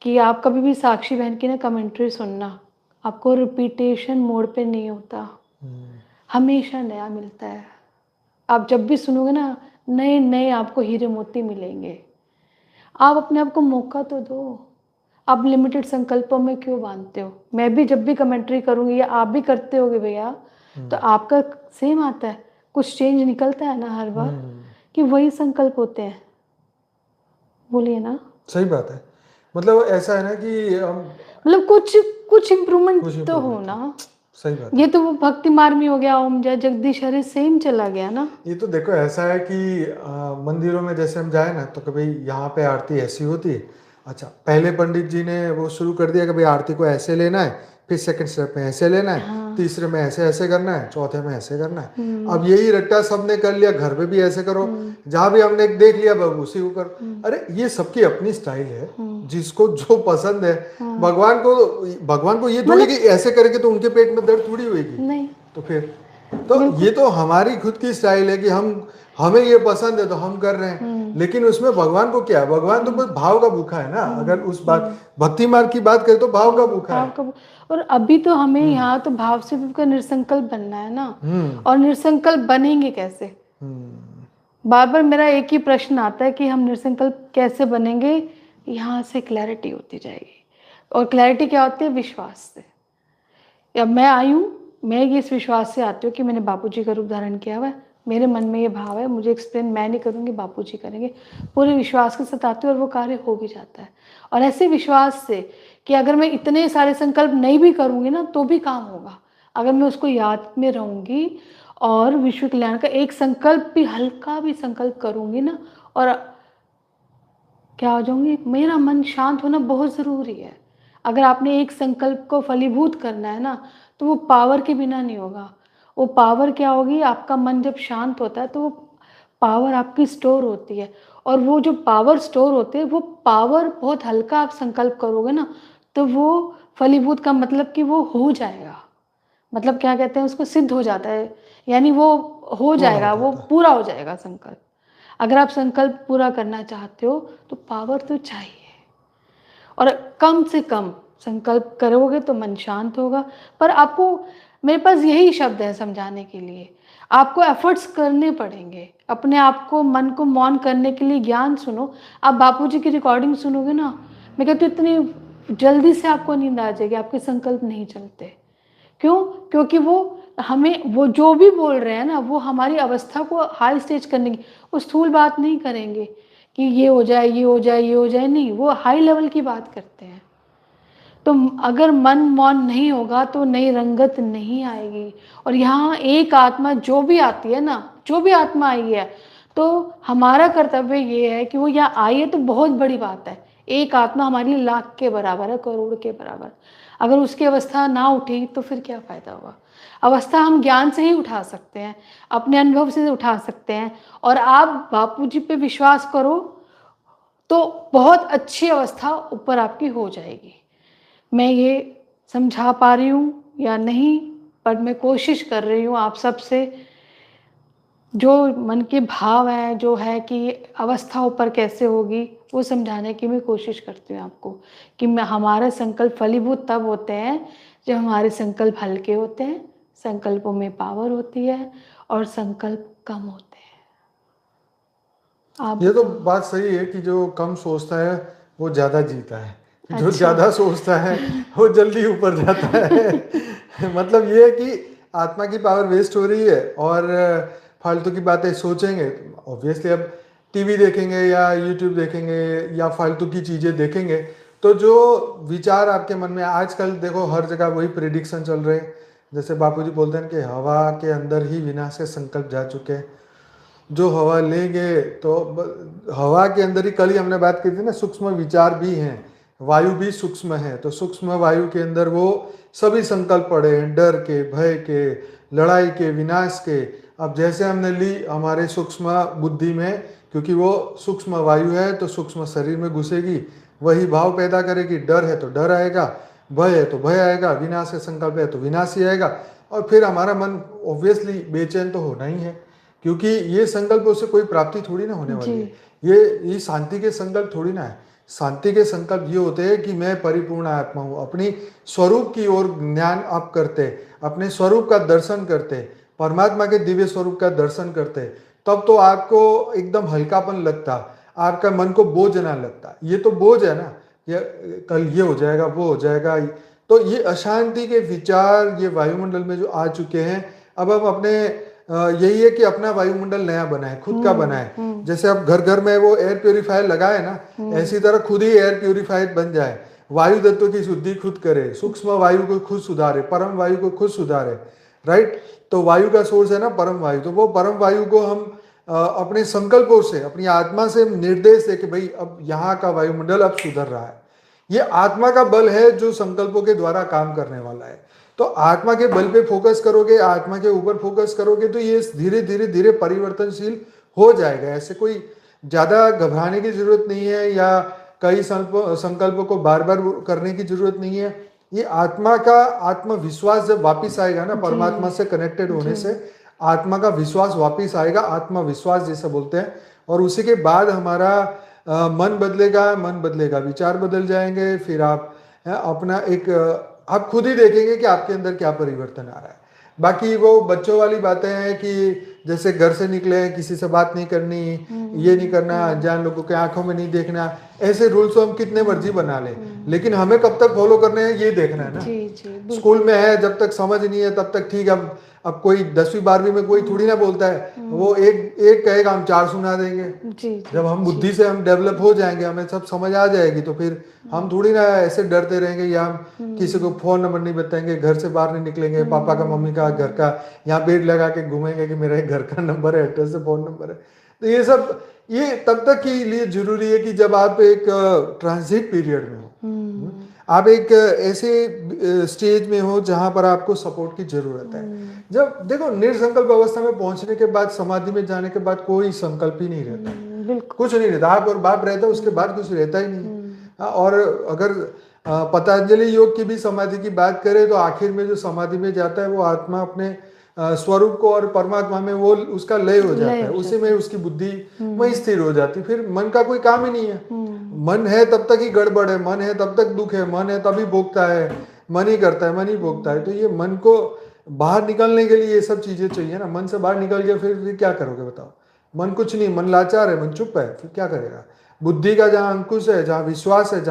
कि आप कभी भी साक्षी बहन की ना कमेंट्री सुनना, आपको रिपीटेशन मोड पे नहीं होता, हमेशा नया मिलता है। आप जब भी सुनोगे ना, नए नए आपको हीरे मोती मिलेंगे। आप अपने आप को मौका तो दो। आप लिमिटेड संकल्पों में क्यों बांधते हो? मैं भी जब भी कमेंट्री करूंगी या आप भी करते होगे भैया, तो आपका सेम आता है, कुछ चेंज निकलता है ना हर बार, कि वही संकल्प होते हैं। बोलिए ना। सही बात है। मतलब ऐसा है ना कि हम मतलब कुछ कुछ इम्प्रूवमेंट कुछ तो हो इम्प्रूवमेंट है। ना। सही बात ये है। तो वो भक्ति मार्ग में हो गया, ओम जय जगदीश हरि, सेम चला गया ना। ये तो देखो ऐसा है कि मंदिरों में जैसे हम जाए ना तो कभी यहाँ पे आरती ऐसी होती है। अच्छा, पहले पंडित जी ने वो शुरू कर दिया कि भाई आरती को ऐसे लेना है, फिर सेकंड स्टेप में ऐसे लेना है, हाँ। तीसरे में ऐसे ऐसे करना है, चौथे में ऐसे करना है। अब यही रट्टा सबने कर लिया, घर में भी ऐसे करो, जहां भी हमने देख लिया बस उसी को करो। अरे ये सबकी अपनी स्टाइल है, जिसको जो पसंद है। भगवान को ये थोड़ी कि मतलब ऐसे करके तो उनके पेट में दर्द थोड़ी होगी। नहीं, तो फिर तो बिल्कुल। ये तो हमारी खुद की स्टाइल है कि हमें ये पसंद है तो हम कर रहे हैं। लेकिन उसमें भगवान को क्या है? भगवान तो बस भाव का भूखा है ना। अगर उस बात भक्ति मार्ग की बात करें तो भाव का भूखा भाव है। का। और अभी तो हमें यहाँ तो भाव से भी निसंकल्प बनना है ना। हम्म। और निसंकल्प बनेंगे कैसे? हम्म। बार बार मेरा एक ही प्रश्न आता है कि हम निसंकल्प कैसे बनेंगे। यहाँ से क्लैरिटी होती जाएगी। और क्लैरिटी क्या होती है? विश्वास से। अब मैं आई हूँ, मैं ये इस विश्वास से आती हूँ कि मैंने बापूजी का रूप धारण किया हुआ है, मेरे मन में ये भाव है, मुझे एक्सप्लेन मैं नहीं करूँगी, बापूजी करेंगे। पूरे विश्वास के साथ आती हूँ और वो कार्य हो भी जाता है। और ऐसे विश्वास से कि अगर मैं इतने सारे संकल्प नहीं भी करूँगी ना तो भी काम होगा, अगर मैं उसको याद में रहूँगी और विश्व कल्याण का एक संकल्प भी, हल्का भी संकल्प करूँगी ना, और क्या हो जाऊंगी, मेरा मन शांत होना बहुत ज़रूरी है। अगर आपने एक संकल्प को फलीभूत करना है ना, तो वो पावर के बिना नहीं होगा। वो पावर क्या होगी? आपका मन जब शांत होता है तो वो पावर आपकी स्टोर होती है। और वो जो पावर स्टोर होती है, वो पावर बहुत हल्का आप संकल्प करोगे ना, तो वो फलीभूत का मतलब कि वो हो जाएगा। मतलब क्या कहते हैं उसको, सिद्ध हो जाता है, यानी वो हो पूरा हो जाएगा, वो जाता है। पूरा हो जाएगा संकल्प। अगर आप संकल्प पूरा करना चाहते हो तो पावर तो चाहिए। और कम से कम संकल्प करोगे तो मन शांत होगा। पर आपको, मेरे पास यही शब्द है समझाने के लिए, आपको एफर्ट्स करने पड़ेंगे अपने आप को, मन को मौन करने के लिए। ज्ञान सुनो, आप बापूजी की रिकॉर्डिंग सुनोगे ना, मैं कहती हूँ इतनी जल्दी से आपको नींद आ जाएगी, आपके संकल्प नहीं चलते। क्यों? क्योंकि वो हमें, वो जो भी बोल रहे हैं ना, वो हमारी अवस्था को हाई स्टेज करने की, वो स्थूल बात नहीं करेंगे कि ये हो जाए, ये हो जाए, ये हो जाए, नहीं, वो हाई लेवल की बात करते हैं। तो अगर मन मौन नहीं होगा तो नई रंगत नहीं आएगी। और यहाँ एक आत्मा जो भी आती है ना, जो भी आत्मा आई है, तो हमारा कर्तव्य ये है कि वो यहाँ आई है तो बहुत बड़ी बात है। एक आत्मा हमारे लिए लाख के बराबर है, करोड़ के बराबर। अगर उसकी अवस्था ना उठी तो फिर क्या फायदा हुआ? अवस्था हम ज्ञान से ही उठा सकते हैं, अपने अनुभव से उठा सकते हैं। और आप बापूजी पे विश्वास करो तो बहुत अच्छी अवस्था ऊपर आपकी हो जाएगी। मैं ये समझा पा रही हूँ या नहीं, पर मैं कोशिश कर रही हूँ आप सबसे, जो मन के भाव हैं, जो है कि अवस्था ऊपर कैसे होगी, वो समझाने की मैं कोशिश करती हूँ आपको, कि मैं, हमारे संकल्प फलीभूत तब होते हैं जब हमारे संकल्प हल्के होते हैं, संकल्पों में पावर होती है और संकल्प कम होते हैं। आप ये तो बताओ। बात सही है कि जो कम सोचता है वो ज्यादा जीता है, जो अच्छा। ज्यादा सोचता है वो जल्दी ऊपर जाता है। मतलब ये है कि आत्मा की पावर वेस्ट हो रही है और फालतू की बातें सोचेंगे। ऑब्वियसली अब टीवी देखेंगे या यूट्यूब देखेंगे या फालतू की चीजें देखेंगे तो जो विचार आपके मन में, आजकल देखो हर जगह वही प्रिडिक्शन चल रहे हैं। जैसे बापूजी बोलते हैं कि हवा के अंदर ही विनाश के संकल्प जा चुके हैं। जो हवा लेंगे तो हवा के अंदर ही, कल ही हमने बात की थी ना, सूक्ष्म विचार भी हैं, वायु भी सूक्ष्म है। तो सूक्ष्म वायु के अंदर वो सभी संकल्प पड़े हैं, डर के, भय के, लड़ाई के, विनाश के। अब जैसे हमने ली हमारे सूक्ष्म बुद्धि में, क्योंकि वो सूक्ष्म वायु है तो सूक्ष्म शरीर में घुसेगी, वही भाव पैदा करेगी। डर है तो डर आएगा, भय है तो भय आएगा, विनाश का संकल्प है तो विनाश ही आएगा। और फिर हमारा मन ऑब्वियसली बेचैन तो होना ही है, क्योंकि ये संकल्प से कोई प्राप्ति थोड़ी ना होने जी। वाली है। ये शांति के संकल्प थोड़ी ना है। शांति के संकल्प ये होते हैं कि मैं परिपूर्ण आत्मा हूँ, अपनी स्वरूप की ओर ज्ञान आप करते, अपने स्वरूप का दर्शन करते, परमात्मा के दिव्य स्वरूप का दर्शन करते, तब तो आपको एकदम हल्कापन लगता, आपका मन को बोझ ना लगता। ये तो बोझ है ना, ये कल ये हो जाएगा, वो हो जाएगा। तो ये अशांति के विचार ये वायुमंडल में जो आ चुके हैं, अब हम अपने यही है कि अपना वायुमंडल नया बनाए, खुद का बनाए। जैसे अब घर घर में वो एयर प्योरीफायर लगाए ना, ऐसी तरह खुद ही एयर प्योरीफायर बन जाए, वायु तत्व की शुद्धि खुद करे, सूक्ष्म वायु को खुद सुधारे, परम वायु को खुद सुधारे। राइट, तो वायु का सोर्स है ना परम वायु, तो वो परम वायु को हम अपने संकल्पों से, अपनी आत्मा से निर्देश है कि भाई अब यहाँ का वायुमंडल अब सुधर रहा है। ये आत्मा का बल है जो संकल्पों के द्वारा काम करने वाला है। तो आत्मा के बल पे फोकस करोगे, आत्मा के ऊपर फोकस करोगे, तो ये धीरे धीरे धीरे परिवर्तनशील हो जाएगा। ऐसे कोई ज्यादा घबराने की जरूरत नहीं है, या कई संकल्पों को बार बार करने की जरूरत नहीं है। ये आत्मा का आत्मविश्वास जब वापिस आएगा ना, परमात्मा से कनेक्टेड होने से आत्मा का विश्वास वापिस आएगा, आत्मविश्वास जैसे बोलते हैं। और उसी के बाद हमारा मन बदलेगा, विचार बदल जाएंगे। फिर आप अपना एक आप खुद ही देखेंगे कि आपके अंदर क्या परिवर्तन आ रहा है। बाकी वो बच्चों वाली बातें हैं कि जैसे घर से निकले हैं, किसी से बात नहीं करनी, ये नहीं करना, अनजान लोगों के आंखों में नहीं देखना, ऐसे रूल्स हम कितने मर्जी बना लें, लेकिन हमें कब तक फॉलो करने हैं ये देखना है ना। स्कूल में है जब तक समझ नहीं है तब तक ठीक है। अब कोई 10वीं 12वीं में कोई थोड़ी ना बोलता है, वो एक कहेगा हम 4 सुना देंगे। जब हम बुद्धि से हम डेवलप हो जाएंगे, हमें सब समझ आ जाएगी, तो फिर हम थोड़ी ना ऐसे डरते रहेंगे, या हम किसी को फोन नंबर नहीं बताएंगे, घर से बाहर नहीं निकलेंगे, पापा का, मम्मी का, घर का यहाँ बेड लगा के घूमेंगे कि मेरा घर का नंबर है, एड्रेस है, फोन नंबर है। तो ये सब ये तब तक के लिए जरूरी है कि जब आप एक ट्रांजिट पीरियड में हो, आप एक ऐसे स्टेज में हो जहां पर आपको सपोर्ट की जरूरत है। जब देखो निर्संकल्प अवस्था में पहुंचने के बाद, समाधि में जाने के बाद कोई संकल्प ही नहीं रहता, कुछ नहीं रहता। आप और बाप रहता है, उसके बाद कुछ रहता ही नहीं। और अगर पतंजलि योग की भी समाधि की बात करें तो आखिर में जो समाधि में जाता है वो आत्मा अपने स्वरूप को और परमात्मा में वो उसका लय हो जाता है, उसी में उसकी बुद्धि वही स्थिर हो जाती। फिर मन का कोई काम ही नहीं है। मन है तब तक ही गड़बड़ है, मन है तब तक दुख है, मन है तभी भोगता है, मन ही करता है, मन ही भोगता है। तो ये मन को बाहर निकलने के लिए ये सब चीजें चाहिए ना। मन से बाहर निकल के फिर क्या करोगे बताओ? मन कुछ नहीं, मन लाचार है, मन चुप है, फिर क्या करेगा? बुद्धि का जहाँ अंकुश है, जहाँ विश्वास है,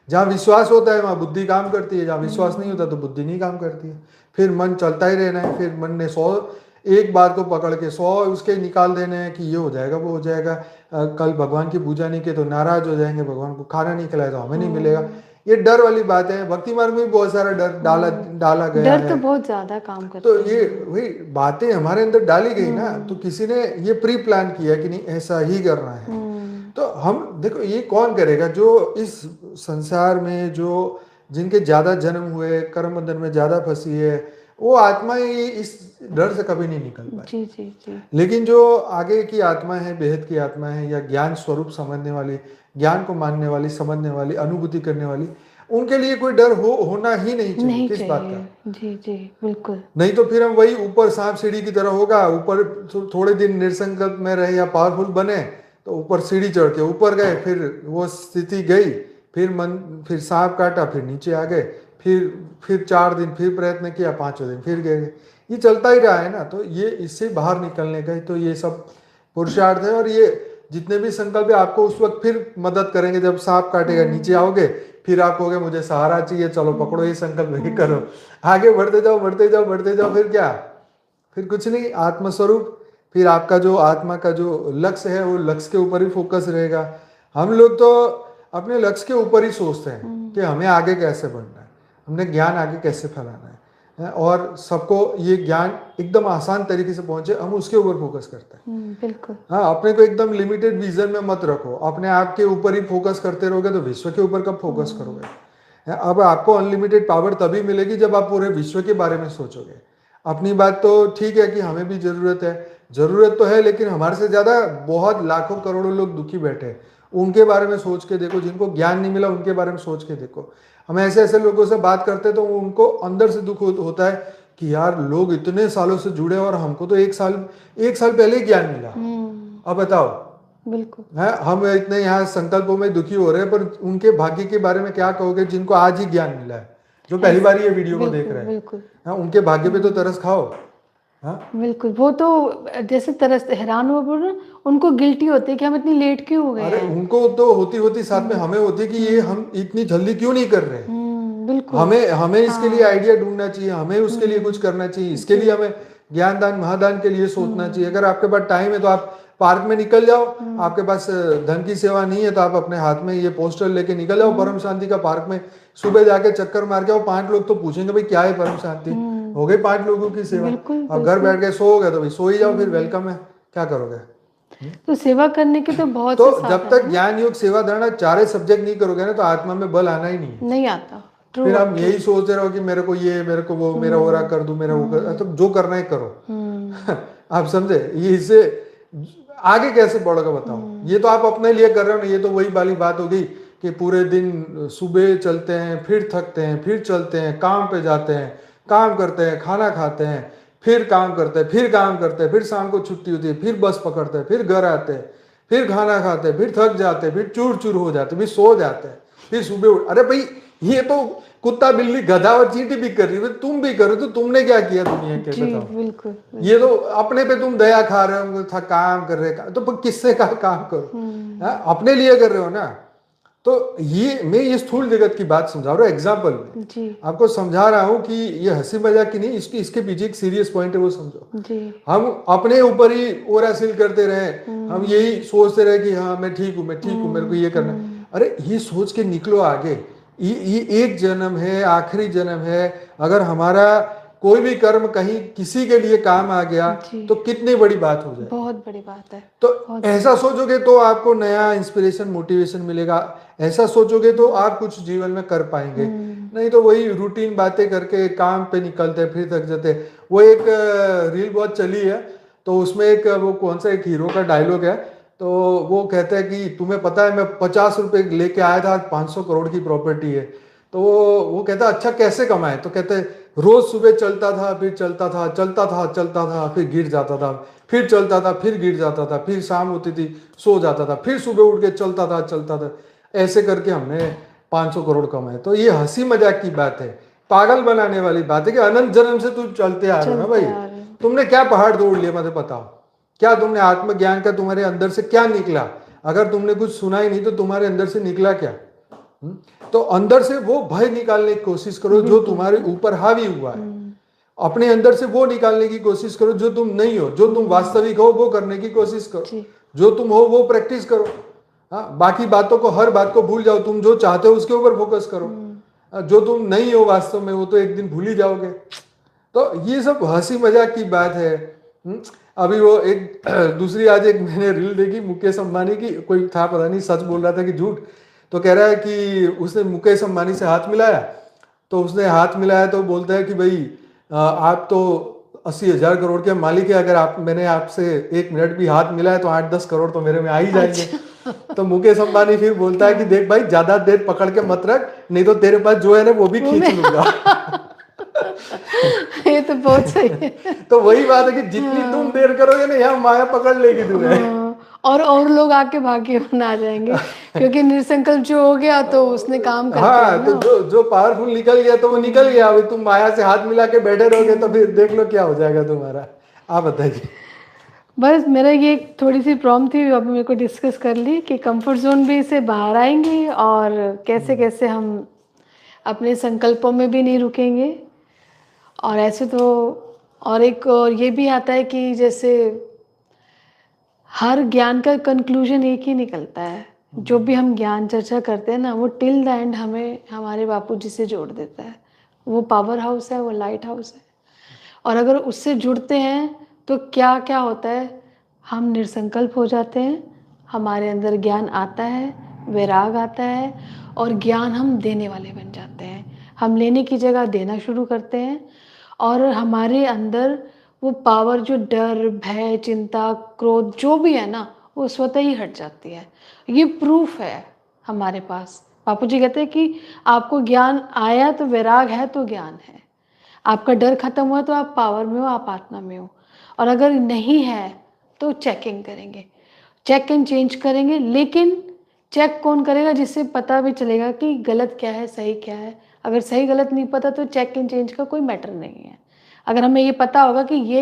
जहाँ विश्वास होता है वहां बुद्धि काम करती है, जहाँ विश्वास नहीं होता तो बुद्धि नहीं काम करती है। फिर मन चलता ही रहना है। फिर मन ने 100 एक बात को पकड़ के 100 उसके निकाल देने हैं कि ये हो जाएगा, वो हो जाएगा, कल भगवान की पूजा नहीं की तो नाराज हो जाएंगे, भगवान को खाना नहीं खिलाया तो हमें नहीं मिलेगा। ये डर वाली बात है। भक्ति मार्ग में भी बहुत सारा डर डाला गया है। डर तो बहुत ज्यादा काम करता तो ये वही बातें हमारे अंदर डाली गई ना, तो किसी ने ये प्री प्लान किया कि नहीं ऐसा ही करना है। तो हम देखो ये कौन करेगा? जो इस संसार में जो जिनके ज्यादा जन्म हुए, कर्म बंधन में ज्यादा फंसी है, वो आत्मा ही इस डर से कभी नहीं निकल पाई। लेकिन जो आगे की आत्मा है, बेहद की आत्मा है, या ज्ञान स्वरूप समझने वाली, ज्ञान को मानने वाली, समझने वाली, अनुभूति करने वाली, उनके लिए कोई डर होना ही नहीं चाहिए। किस बात का? जी बिल्कुल नहीं तो फिर हम वही ऊपर सांप सीढ़ी की तरह होगा। ऊपर थोड़े दिन निर्संकल्प में रहे या पावरफुल बने तो ऊपर सीढ़ी चढ़ के ऊपर गए, फिर वो स्थिति गई, फिर सांप काटा, फिर नीचे आ गए, फिर 4 दिन फिर प्रयत्न किया, 5वें दिन फिर गए। ये चलता ही रहा है ना। तो ये इससे बाहर निकलने का तो ये सब पुरुषार्थ है। और ये जितने भी संकल्प है आपको उस वक्त फिर मदद करेंगे। जब सांप काटेगा नीचे आओगे, फिर आप कहोगे मुझे सहारा चाहिए, चलो पकड़ो ये संकल्प नहीं करो, आगे बढ़ते जाओ बढ़ते जाओ बढ़ते जाओ। फिर क्या? फिर कुछ नहीं, आत्मस्वरूप। फिर आपका जो आत्मा का जो लक्ष्य है वो लक्ष्य के ऊपर ही फोकस रहेगा। हम लोग तो अपने लक्ष्य के ऊपर ही सोचते हैं कि हमें आगे कैसे बढ़ना है, हमने ज्ञान आगे कैसे फैलाना है, और सबको ये ज्ञान एकदम आसान तरीके से पहुंचे, हम उसके ऊपर फोकस करते हैं। बिल्कुल। हाँ, अपने को एकदम लिमिटेड विजन में मत रखो। अपने आप के ऊपर ही फोकस करते रहोगे तो विश्व के ऊपर कब फोकस करोगे? अब आपको अनलिमिटेड पावर तभी मिलेगी जब आप पूरे विश्व के बारे में सोचोगे। अपनी बात तो ठीक है कि हमें भी जरूरत तो है, लेकिन हमारे से ज्यादा बहुत लाखों करोड़ों लोग दुखी बैठे हैं। उनके बारे में सोच के देखो, जिनको ज्ञान नहीं मिला उनके बारे में सोच के देखो। हम ऐसे ऐसे लोगों से बात करते तो उनको अंदर से दुख होता है कि यार लोग इतने सालों से जुड़े और हमको तो एक साल पहले ही ज्ञान मिला। अब बताओ। बिल्कुल है, हम इतने यहाँ संकल्पों में दुखी हो रहे हैं, पर उनके भाग्य के बारे में क्या कहोगे जिनको आज ही ज्ञान मिला है, जो पहली बार ये वीडियो को देख रहे हैं? उनके भाग्य पे तो तरस खाओ। हाँ, बिल्कुल। वो तो जैसे तरस हैरान हुआ बोल रहे हो, उनको गिल्टी होती है कि हम इतनी लेट क्यों हो गए अरे हैं। उनको तो होती होती साथ में हमें होती कि ये हम इतनी जल्दी क्यों नहीं कर रहे हैं। बिल्कुल। हमें हमें इसके लिए हाँ। आइडिया ढूंढना चाहिए, हमें उसके लिए कुछ करना चाहिए, इसके जी। लिए हमें ज्ञान दान महादान के लिए सोचना चाहिए। अगर आपके पास टाइम है तो आप पार्क में निकल जाओ, आपके पास धन की सेवा नहीं है तो आप अपने हाथ में ये पोस्टर लेके निकल जाओ परम शांति का पार्क में, सुबह जाके चक्कर मार के आओ। 5 लोग तो पूछेंगे भाई क्या है परम शांति, हो गई 5 लोगों की सेवा। बिल्कुल अब घर बिल्कुल। बैठ के सोओगे तो भाई सो ही जाओ, फिर वेलकम है, क्या करोगे। तो सेवा करने के तो बहुत तो से जब साधन तक है। ज्ञान योग सेवा धारणा चारे सब्जेक्ट नहीं करोगे ना तो आत्मा में बल आना ही नहीं है। नहीं आता। ट्रू फिर है हम ट्रू। यही सोचते रहो कि मेरे को ये, मेरे को वो, मेरा हो रहा कर दूं, मेरा वो कर, तो जो करना है करो। आप समझे, ये इससे आगे कैसे बढ़ोगे बताओ। ये तो आप अपने लिए कर रहे हो ना, ये तो वही वाली बात हो गई कि पूरे दिन सुबह चलते हैं, फिर थकते हैं, फिर चलते हैं, काम पे जाते हैं, काम करते हैं, खाना खाते हैं, फिर काम करते हैं, फिर काम करते हैं, फिर शाम को छुट्टी होती है, फिर बस पकड़ते हैं, फिर घर आते हैं, फिर खाना खाते हैं, फिर थक जाते हैं, फिर चूर चूर हो जाते हैं, फिर सो जाते हैं, फिर सुबह उठ, अरे भाई ये तो कुत्ता बिल्ली गधा और चींटी भी कर रही है, तुम भी करो तो तुमने क्या किया दुनिया के, जी बताओ। बिल्कुल। ये तो अपने पे तुम दया खा रहे हो, था काम कर रहे तो किससे का काम करो, अपने लिए कर रहे हो ना। तो ये मैं ये स्थूल जगत की बात समझा रहा हूँ एग्जाम्पल में, जी आपको समझा रहा हूँ कि ये हंसी मजाक की नहीं, इसके पीछे एक सीरियस पॉइंट है, वो समझो। जी। हम अपने ऊपर ही ओरासिल करते रहे, हम यही सोचते रहे कि हाँ मैं ठीक हूँ, मैं ठीक हूँ, मेरे को ये करना है। अरे ये सोच के निकलो आगे, ये एक जन्म है, आखिरी जन्म है। अगर हमारा कोई भी कर्म कहीं किसी के लिए काम आ गया जी। तो कितनी बड़ी बात हो जाए। बहुत बड़ी बात है। तो बहुत ऐसा सोचोगे तो आपको नया इंस्पिरेशन मोटिवेशन मिलेगा, ऐसा सोचोगे तो आप कुछ जीवन में कर पाएंगे। नहीं तो वही रूटीन बातें करके काम पे निकलते फिर थक जाते। वो एक रील बहुत चली है, तो उसमें एक वो कौन सा एक हीरो का डायलॉग है, तो वो कहता है कि तुम्हें पता है मैं 50 रुपए लेके आया था, 500 करोड़ की प्रॉपर्टी है। तो वो कहता है अच्छा कैसे कमाए, तो कहते हैं रोज सुबह चलता था, फिर चलता था, चलता था, चलता था, फिर गिर जाता था, फिर चलता था, फिर गिर जाता था, फिर शाम होती थी सो जाता था, फिर सुबह उठ के चलता था, चलता था। ऐसे करके हमने 500 करोड़ कमाए। तो ये हंसी मजाक की बात है, पागल बनाने वाली बात है कि अनंत जन्म से तू चलते आ रहे हो ना भाई, चलते आ रहे हैं। तुमने क्या पहाड़ तोड़ लिया मुझे बताओ। क्या तुमने आत्मज्ञान का तुम्हारे अंदर से क्या निकला। अगर तुमने कुछ सुना ही नहीं तो तुम्हारे अंदर से निकला क्या। तो अंदर से वो भय निकालने की कोशिश करो जो तुम्हारे ऊपर हावी हुआ है। अपने अंदर से वो निकालने की कोशिश करो जो तुम नहीं हो, जो तुम वास्तविक हो वो करने की कोशिश करो, जी। जो तुम हो वो प्रैक्टिस करो। हाँ, बाकी बातों को, हर बात को भूल जाओ, तुम जो चाहते हो उसके ऊपर फोकस करो। जो तुम नहीं हो वास्तव में वो तो एक दिन भूल ही जाओगे। तो ये सब हंसी मजाक की बात है। अभी वो एक दूसरी आज एक मैंने रील देखी मुकेश अंबानी की, कोई था पता नहीं सच बोल रहा था कि झूठ, तो कह रहा है कि उसने मुकेश अंबानी से हाथ मिलाया, तो उसने हाथ मिलाया तो बोलता है कि भाई आप तो 80,000 करोड़ के मालिक है, अगर आप मैंने आपसे 1 मिनट भी हाथ मिलाया तो 8-10 करोड़ तो मेरे में आ ही जाएंगे। तो मुकेश अंबानी फिर बोलता है कि देख भाई ज्यादा देर पकड़ के मत रख, नहीं तो तेरे पास जो है ना वो भी खींच लूंगा। ये तो बहुत सही है। तो वही बात है कि जितनी तुम देर करोगे ना यहाँ माया पकड़ लेगी तुम्हें। और लोग आके भाग्य बना जाएंगे क्योंकि निसंकल्प जो हो गया तो उसने काम कर दिया हाँ, तो ना। जो पावरफुल निकल गया तो वो निकल गया। अभी तुम माया से हाथ मिला के बैठे रहोगे तो फिर देख लो क्या हो जाएगा तुम्हारा। आप बताइए। बस मेरा ये थोड़ी सी प्रॉब्लम थी, अब मेरे को डिस्कस कर ली कि कंफर्ट जोन भी से बाहर आएंगे और कैसे कैसे हम अपने संकल्पों में भी नहीं रुकेंगे। और ऐसे तो और एक और ये भी आता है कि जैसे हर ज्ञान का कंक्लूजन एक ही निकलता है। जो भी हम ज्ञान चर्चा करते हैं ना वो टिल द एंड हमें हमारे बापूजी से जोड़ देता है। वो पावर हाउस है, वो लाइट हाउस है। और अगर उससे जुड़ते हैं तो क्या क्या होता है, हम निसंकल्प हो जाते हैं, हमारे अंदर ज्ञान आता है, वैराग आता है और ज्ञान हम देने वाले बन जाते हैं। हम लेने की जगह देना शुरू करते हैं और हमारे अंदर वो पावर जो डर भय चिंता क्रोध जो भी है ना वो स्वतः ही हट जाती है। ये प्रूफ है हमारे पास। बापूजी कहते हैं कि आपको ज्ञान आया तो वैराग है तो ज्ञान है। आपका डर खत्म हुआ तो आप पावर में हो, आप आत्मा में हो। और अगर नहीं है तो चेकिंग करेंगे, चेक एंड चेंज करेंगे। लेकिन चेक कौन करेगा, जिससे पता भी चलेगा कि गलत क्या है सही क्या है। अगर सही गलत नहीं पता तो चेक एंड चेंज का कोई मैटर नहीं है। अगर हमें ये पता होगा कि ये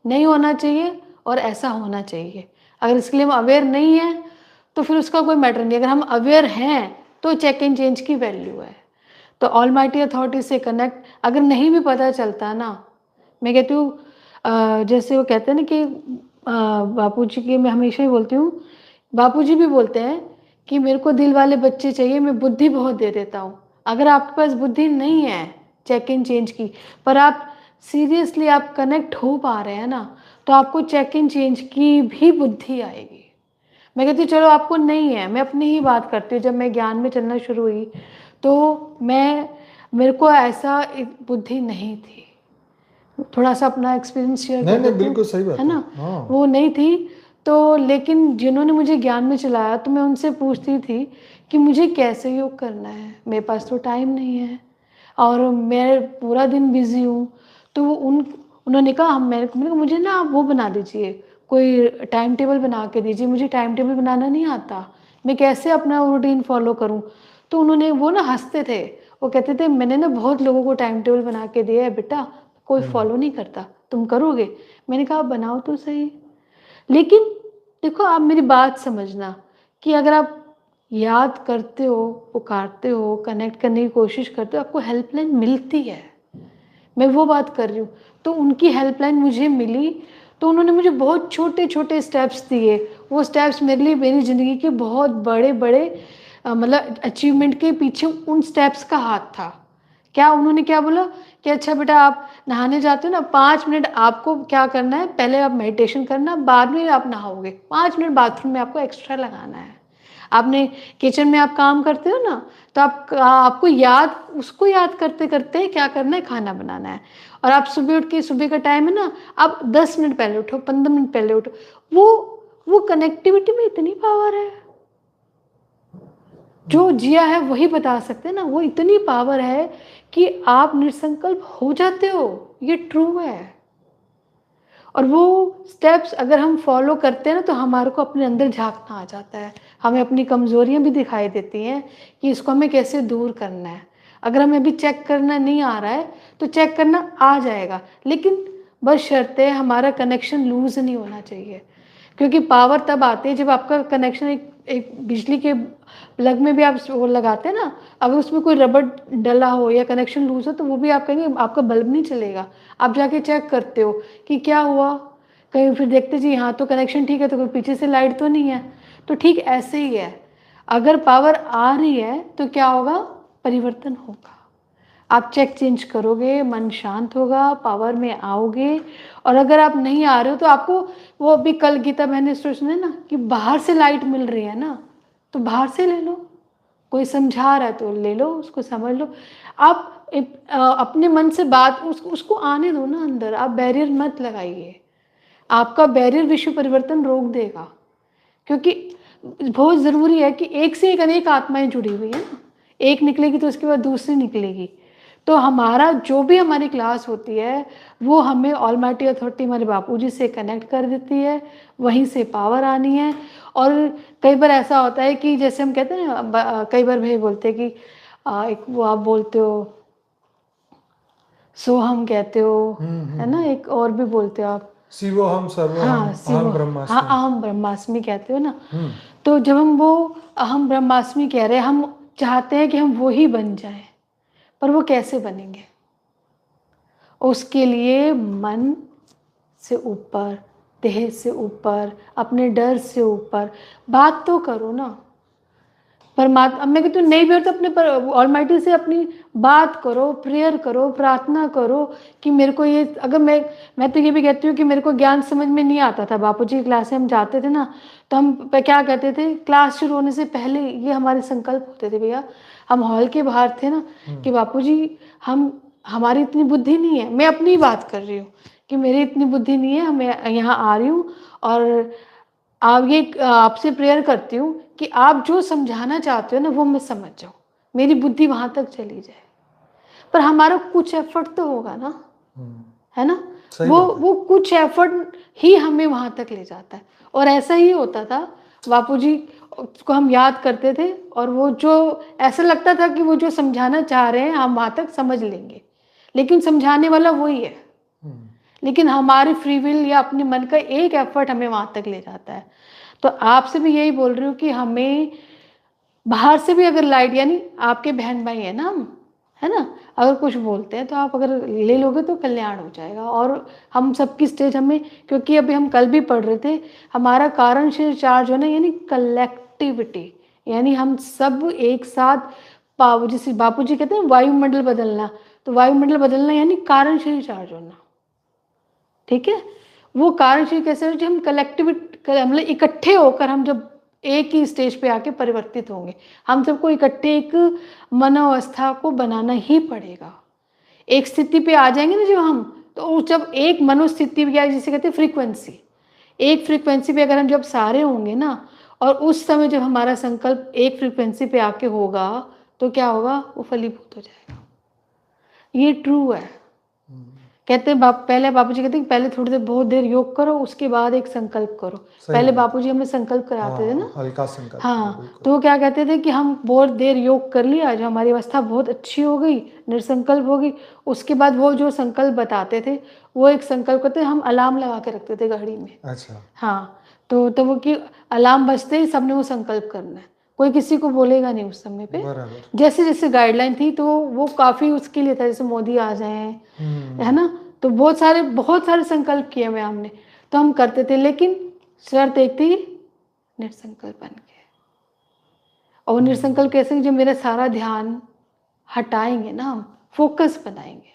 नहीं होना चाहिए और ऐसा होना चाहिए, अगर इसके लिए हम अवेयर नहीं है तो फिर उसका कोई मैटर नहीं। अगर हम अवेयर हैं तो चेक एंड चेंज की वैल्यू है। तो ऑलमाइटी अथॉरिटी से कनेक्ट अगर नहीं भी पता चलता ना, मैं कहती हूँ जैसे वो कहते हैं ना कि बापूजी की मैं हमेशा ही बोलती हूँ, बापूजी भी बोलते हैं कि मेरे को दिल वाले बच्चे चाहिए, मैं बुद्धि बहुत दे देता हूँ। अगर आपके पास बुद्धि नहीं है चेक एंड चेंज की, पर आप सीरियसली आप कनेक्ट हो पा रहे हैं ना, तो आपको चेक एंड चेंज की भी बुद्धि आएगी। मैं कहती हूँ चलो आपको नहीं है, मैं अपनी ही बात करती हूँ। जब मैं ज्ञान में चलना शुरू हुई तो मेरे को ऐसा एक बुद्धि नहीं थी। थोड़ा सा अपना एक्सपीरियंस शेयर नहीं कर नहीं, देती हूँ, बिल्कुल सही बात है ना। हाँ। वो नहीं थी। तो लेकिन जिन्होंने मुझे ज्ञान में चलाया तो मैं उनसे पूछती थी कि मुझे कैसे योग करना है, मेरे पास तो टाइम नहीं है और मैं पूरा दिन बिजी हूँ। तो उन्होंने कहा मैंने कहा मुझे ना आप वो बना दीजिए, कोई टाइम टेबल बना के दीजिए, मुझे टाइम टेबल बनाना नहीं आता, मैं कैसे अपना रूटीन फॉलो करूँ। तो उन्होंने वो ना हंसते थे, वो कहते थे मैंने ना बहुत लोगों को टाइम टेबल बना के दिया है बेटा, कोई फॉलो नहीं करता, तुम करोगे। मैंने कहा बनाओ तो सही। लेकिन देखो आप मेरी बात समझना कि अगर आप याद करते हो, पुकारते हो, कनेक्ट करने की कोशिश करते हो, आपको हेल्पलाइन मिलती है। मैं वो बात कर रही हूँ। तो उनकी हेल्पलाइन मुझे मिली, तो उन्होंने मुझे बहुत छोटे छोटे स्टेप्स दिए। वो स्टेप्स मेरे लिए मेरी ज़िंदगी के बहुत बड़े बड़े मतलब अचीवमेंट के पीछे उन स्टेप्स का हाथ था। क्या उन्होंने क्या बोला कि अच्छा बेटा आप नहाने जाते हो ना, 5 मिनट आपको क्या करना है, पहले आप मेडिटेशन करना, बाद में आप नहाओगे, 5 मिनट बाथरूम में आपको एक्स्ट्रा लगाना है। आपने किचन में आप काम करते हो ना, तो आपको याद उसको याद करते करते क्या करना है, खाना बनाना है। और आप सुबह उठ के, सुबह का टाइम है ना, आप 10 मिनट पहले उठो, 15 मिनट पहले उठो। वो कनेक्टिविटी में इतनी पावर है, जो जिया है वही बता सकते हैं ना। वो इतनी पावर है कि आप निसंकल्प हो जाते हो, ये ट्रू है। और वो स्टेप्स अगर हम फॉलो करते हैं ना, तो हमारे को अपने अंदर झांकना आ जाता है, हमें अपनी कमजोरियां भी दिखाई देती हैं कि इसको हमें कैसे दूर करना है। अगर हमें अभी चेक करना नहीं आ रहा है तो चेक करना आ जाएगा, लेकिन बस शर्त है हमारा कनेक्शन लूज नहीं होना चाहिए। क्योंकि पावर तब आती है जब आपका कनेक्शन एक बिजली के प्लग में भी आप वो लगाते हैं ना, अगर उसमें कोई रबड़ डला हो या कनेक्शन लूज हो तो वो भी आप कहेंगे आपका बल्ब नहीं चलेगा। आप जाके चेक करते हो कि क्या हुआ, कहीं फिर देखते जी हाँ तो कनेक्शन ठीक है, तो कोई पीछे से लाइट तो नहीं है। तो ठीक ऐसे ही है, अगर पावर आ रही है तो क्या होगा, परिवर्तन होगा। आप चेक चेंज करोगे, मन शांत होगा, पावर में आओगे। और अगर आप नहीं आ रहे हो तो आपको वो अभी कल गीता बहन ने सुना ना कि बाहर से लाइट मिल रही है ना, तो बाहर से ले लो, कोई समझा रहा है तो ले लो, उसको समझ लो। आप अपने मन से बात उसको आने दो ना अंदर, आप बैरियर मत लगाइए। आपका बैरियर विश्व परिवर्तन रोक देगा, क्योंकि बहुत ज़रूरी है कि एक से एक अनेक आत्माएं जुड़ी हुई है ना, एक निकलेगी तो उसके बाद दूसरी निकलेगी। तो हमारा जो भी हमारी क्लास होती है वो हमें ऑलमाइटी अथॉरिटी हमारे बापूजी से कनेक्ट कर देती है, वहीं से पावर आनी है। और कई बार ऐसा होता है कि जैसे हम कहते हैं ना, कई बार भाई बोलते हैं कि एक वो आप बोलते हो सो हम कहते हो, है ना, एक और भी बोलते हो आप, शिवोहम सर्वोहम हाँ शिव, अहम हाँ ब्रह्मास्मि। अहम ब्रह्मास्मि कहते हो ना। तो जब हम वो अहम ब्रह्मास्मि कह रहे हैं, हम चाहते हैं कि हम वो ही बन जाएं, पर वो कैसे बनेंगे? उसके लिए मन से ऊपर, देह से ऊपर, अपने डर से ऊपर बात तो करो ना। परमात्मा, मैं कहती हूँ नहीं भी हो तो अपने ऑलमाइटी से अपनी बात करो, प्रेयर करो, प्रार्थना करो कि मेरे को ये, अगर मैं तो ये भी कहती हूँ कि मेरे को ज्ञान समझ में नहीं आता था। बापूजी की क्लास में हम जाते थे ना, तो हम क्या कहते थे, क्लास शुरू होने से पहले ये हमारे संकल्प होते थे भैया, हम हॉल के बाहर थे ना कि बापूजी हमारी इतनी बुद्धि नहीं है, मैं अपनी बात कर रही हूँ कि मेरी इतनी बुद्धि नहीं है, मैं यहाँ आ रही हूँ और आप ये आपसे प्रेयर करती हूँ कि आप जो समझाना चाहते हो ना वो मैं समझ जाऊँ, मेरी बुद्धि वहां तक चली जाए। पर हमारा कुछ एफर्ट तो होगा ना, है ना। वो कुछ एफर्ट ही हमें वहां तक ले जाता है। और ऐसा ही होता था, बापूजी को हम याद करते थे और वो जो ऐसा लगता था कि वो जो समझाना चाह रहे हैं हम वहां तक समझ लेंगे, लेकिन समझाने वाला वही है। लेकिन हमारी फ्री विल या अपने मन का एक एफर्ट हमें वहां तक ले जाता है। तो आपसे भी यही बोल रही हूँ कि हमें बाहर से भी अगर लाइट, यानी आपके बहन भाई है ना हम, है ना, अगर कुछ बोलते हैं तो आप अगर ले लोगे तो कल्याण हो जाएगा। और हम सबकी स्टेज हमें, क्योंकि अभी हम कल भी पढ़ रहे थे, हमारा कारणशील चार्ज होना यानी कलेक्टिविटी, यानी हम सब एक साथ जैसे बापू जी कहते हैं वायुमंडल बदलना, तो वायुमंडल बदलना यानी कारणशील चार्ज होना। ठीक है, वो कार्यशील कैसे हो, जो हम मतलब इकट्ठे होकर हम जब एक ही स्टेज पे आके परिवर्तित होंगे, हम सबको इकट्ठे एक मनोवस्था को बनाना ही पड़ेगा। एक स्थिति पे आ जाएंगे ना जब हम, तो जब एक मनोस्थिति या जिसे कहते हैं फ्रीक्वेंसी, एक फ्रीक्वेंसी पे अगर हम जब सारे होंगे ना, और उस समय जब हमारा संकल्प एक फ्रीक्वेंसी पे आके होगा, तो क्या होगा, वो फलीभूत हो जाएगा। ये ट्रू है। कहते हैं पहले बापूजी कहते हैं कि पहले थोड़ी देर बहुत देर योग करो, उसके बाद एक संकल्प करो। सही पहले बात। बापूजी हमें संकल्प कराते थे ना, हल्का संकल्प, हाँ, बिल्कुल। तो वो क्या कहते थे कि हम बहुत देर योग कर लिया, जो हमारी अवस्था बहुत अच्छी हो गई, निर्संकल्प हो गई, उसके बाद वो जो संकल्प बताते थे, वो एक संकल्प करते हम अलार्म लगा के रखते थे घड़ी में। अच्छा। हाँ, तो वो कि अलार्म बजते ही सबने वो संकल्प करना है, कोई किसी को बोलेगा नहीं उस समय पे। बराबर। जैसे जैसे गाइडलाइन थी तो वो काफी उसके लिए था, जैसे मोदी आ जाए, है ना, तो बहुत सारे संकल्प किए हुए हमने, तो हम करते थे, लेकिन शर्त एक थी, निर्संकल्प बन के। और निर्संकल्प कैसे, जब मेरा सारा ध्यान हटाएंगे ना, हम फोकस बनाएंगे।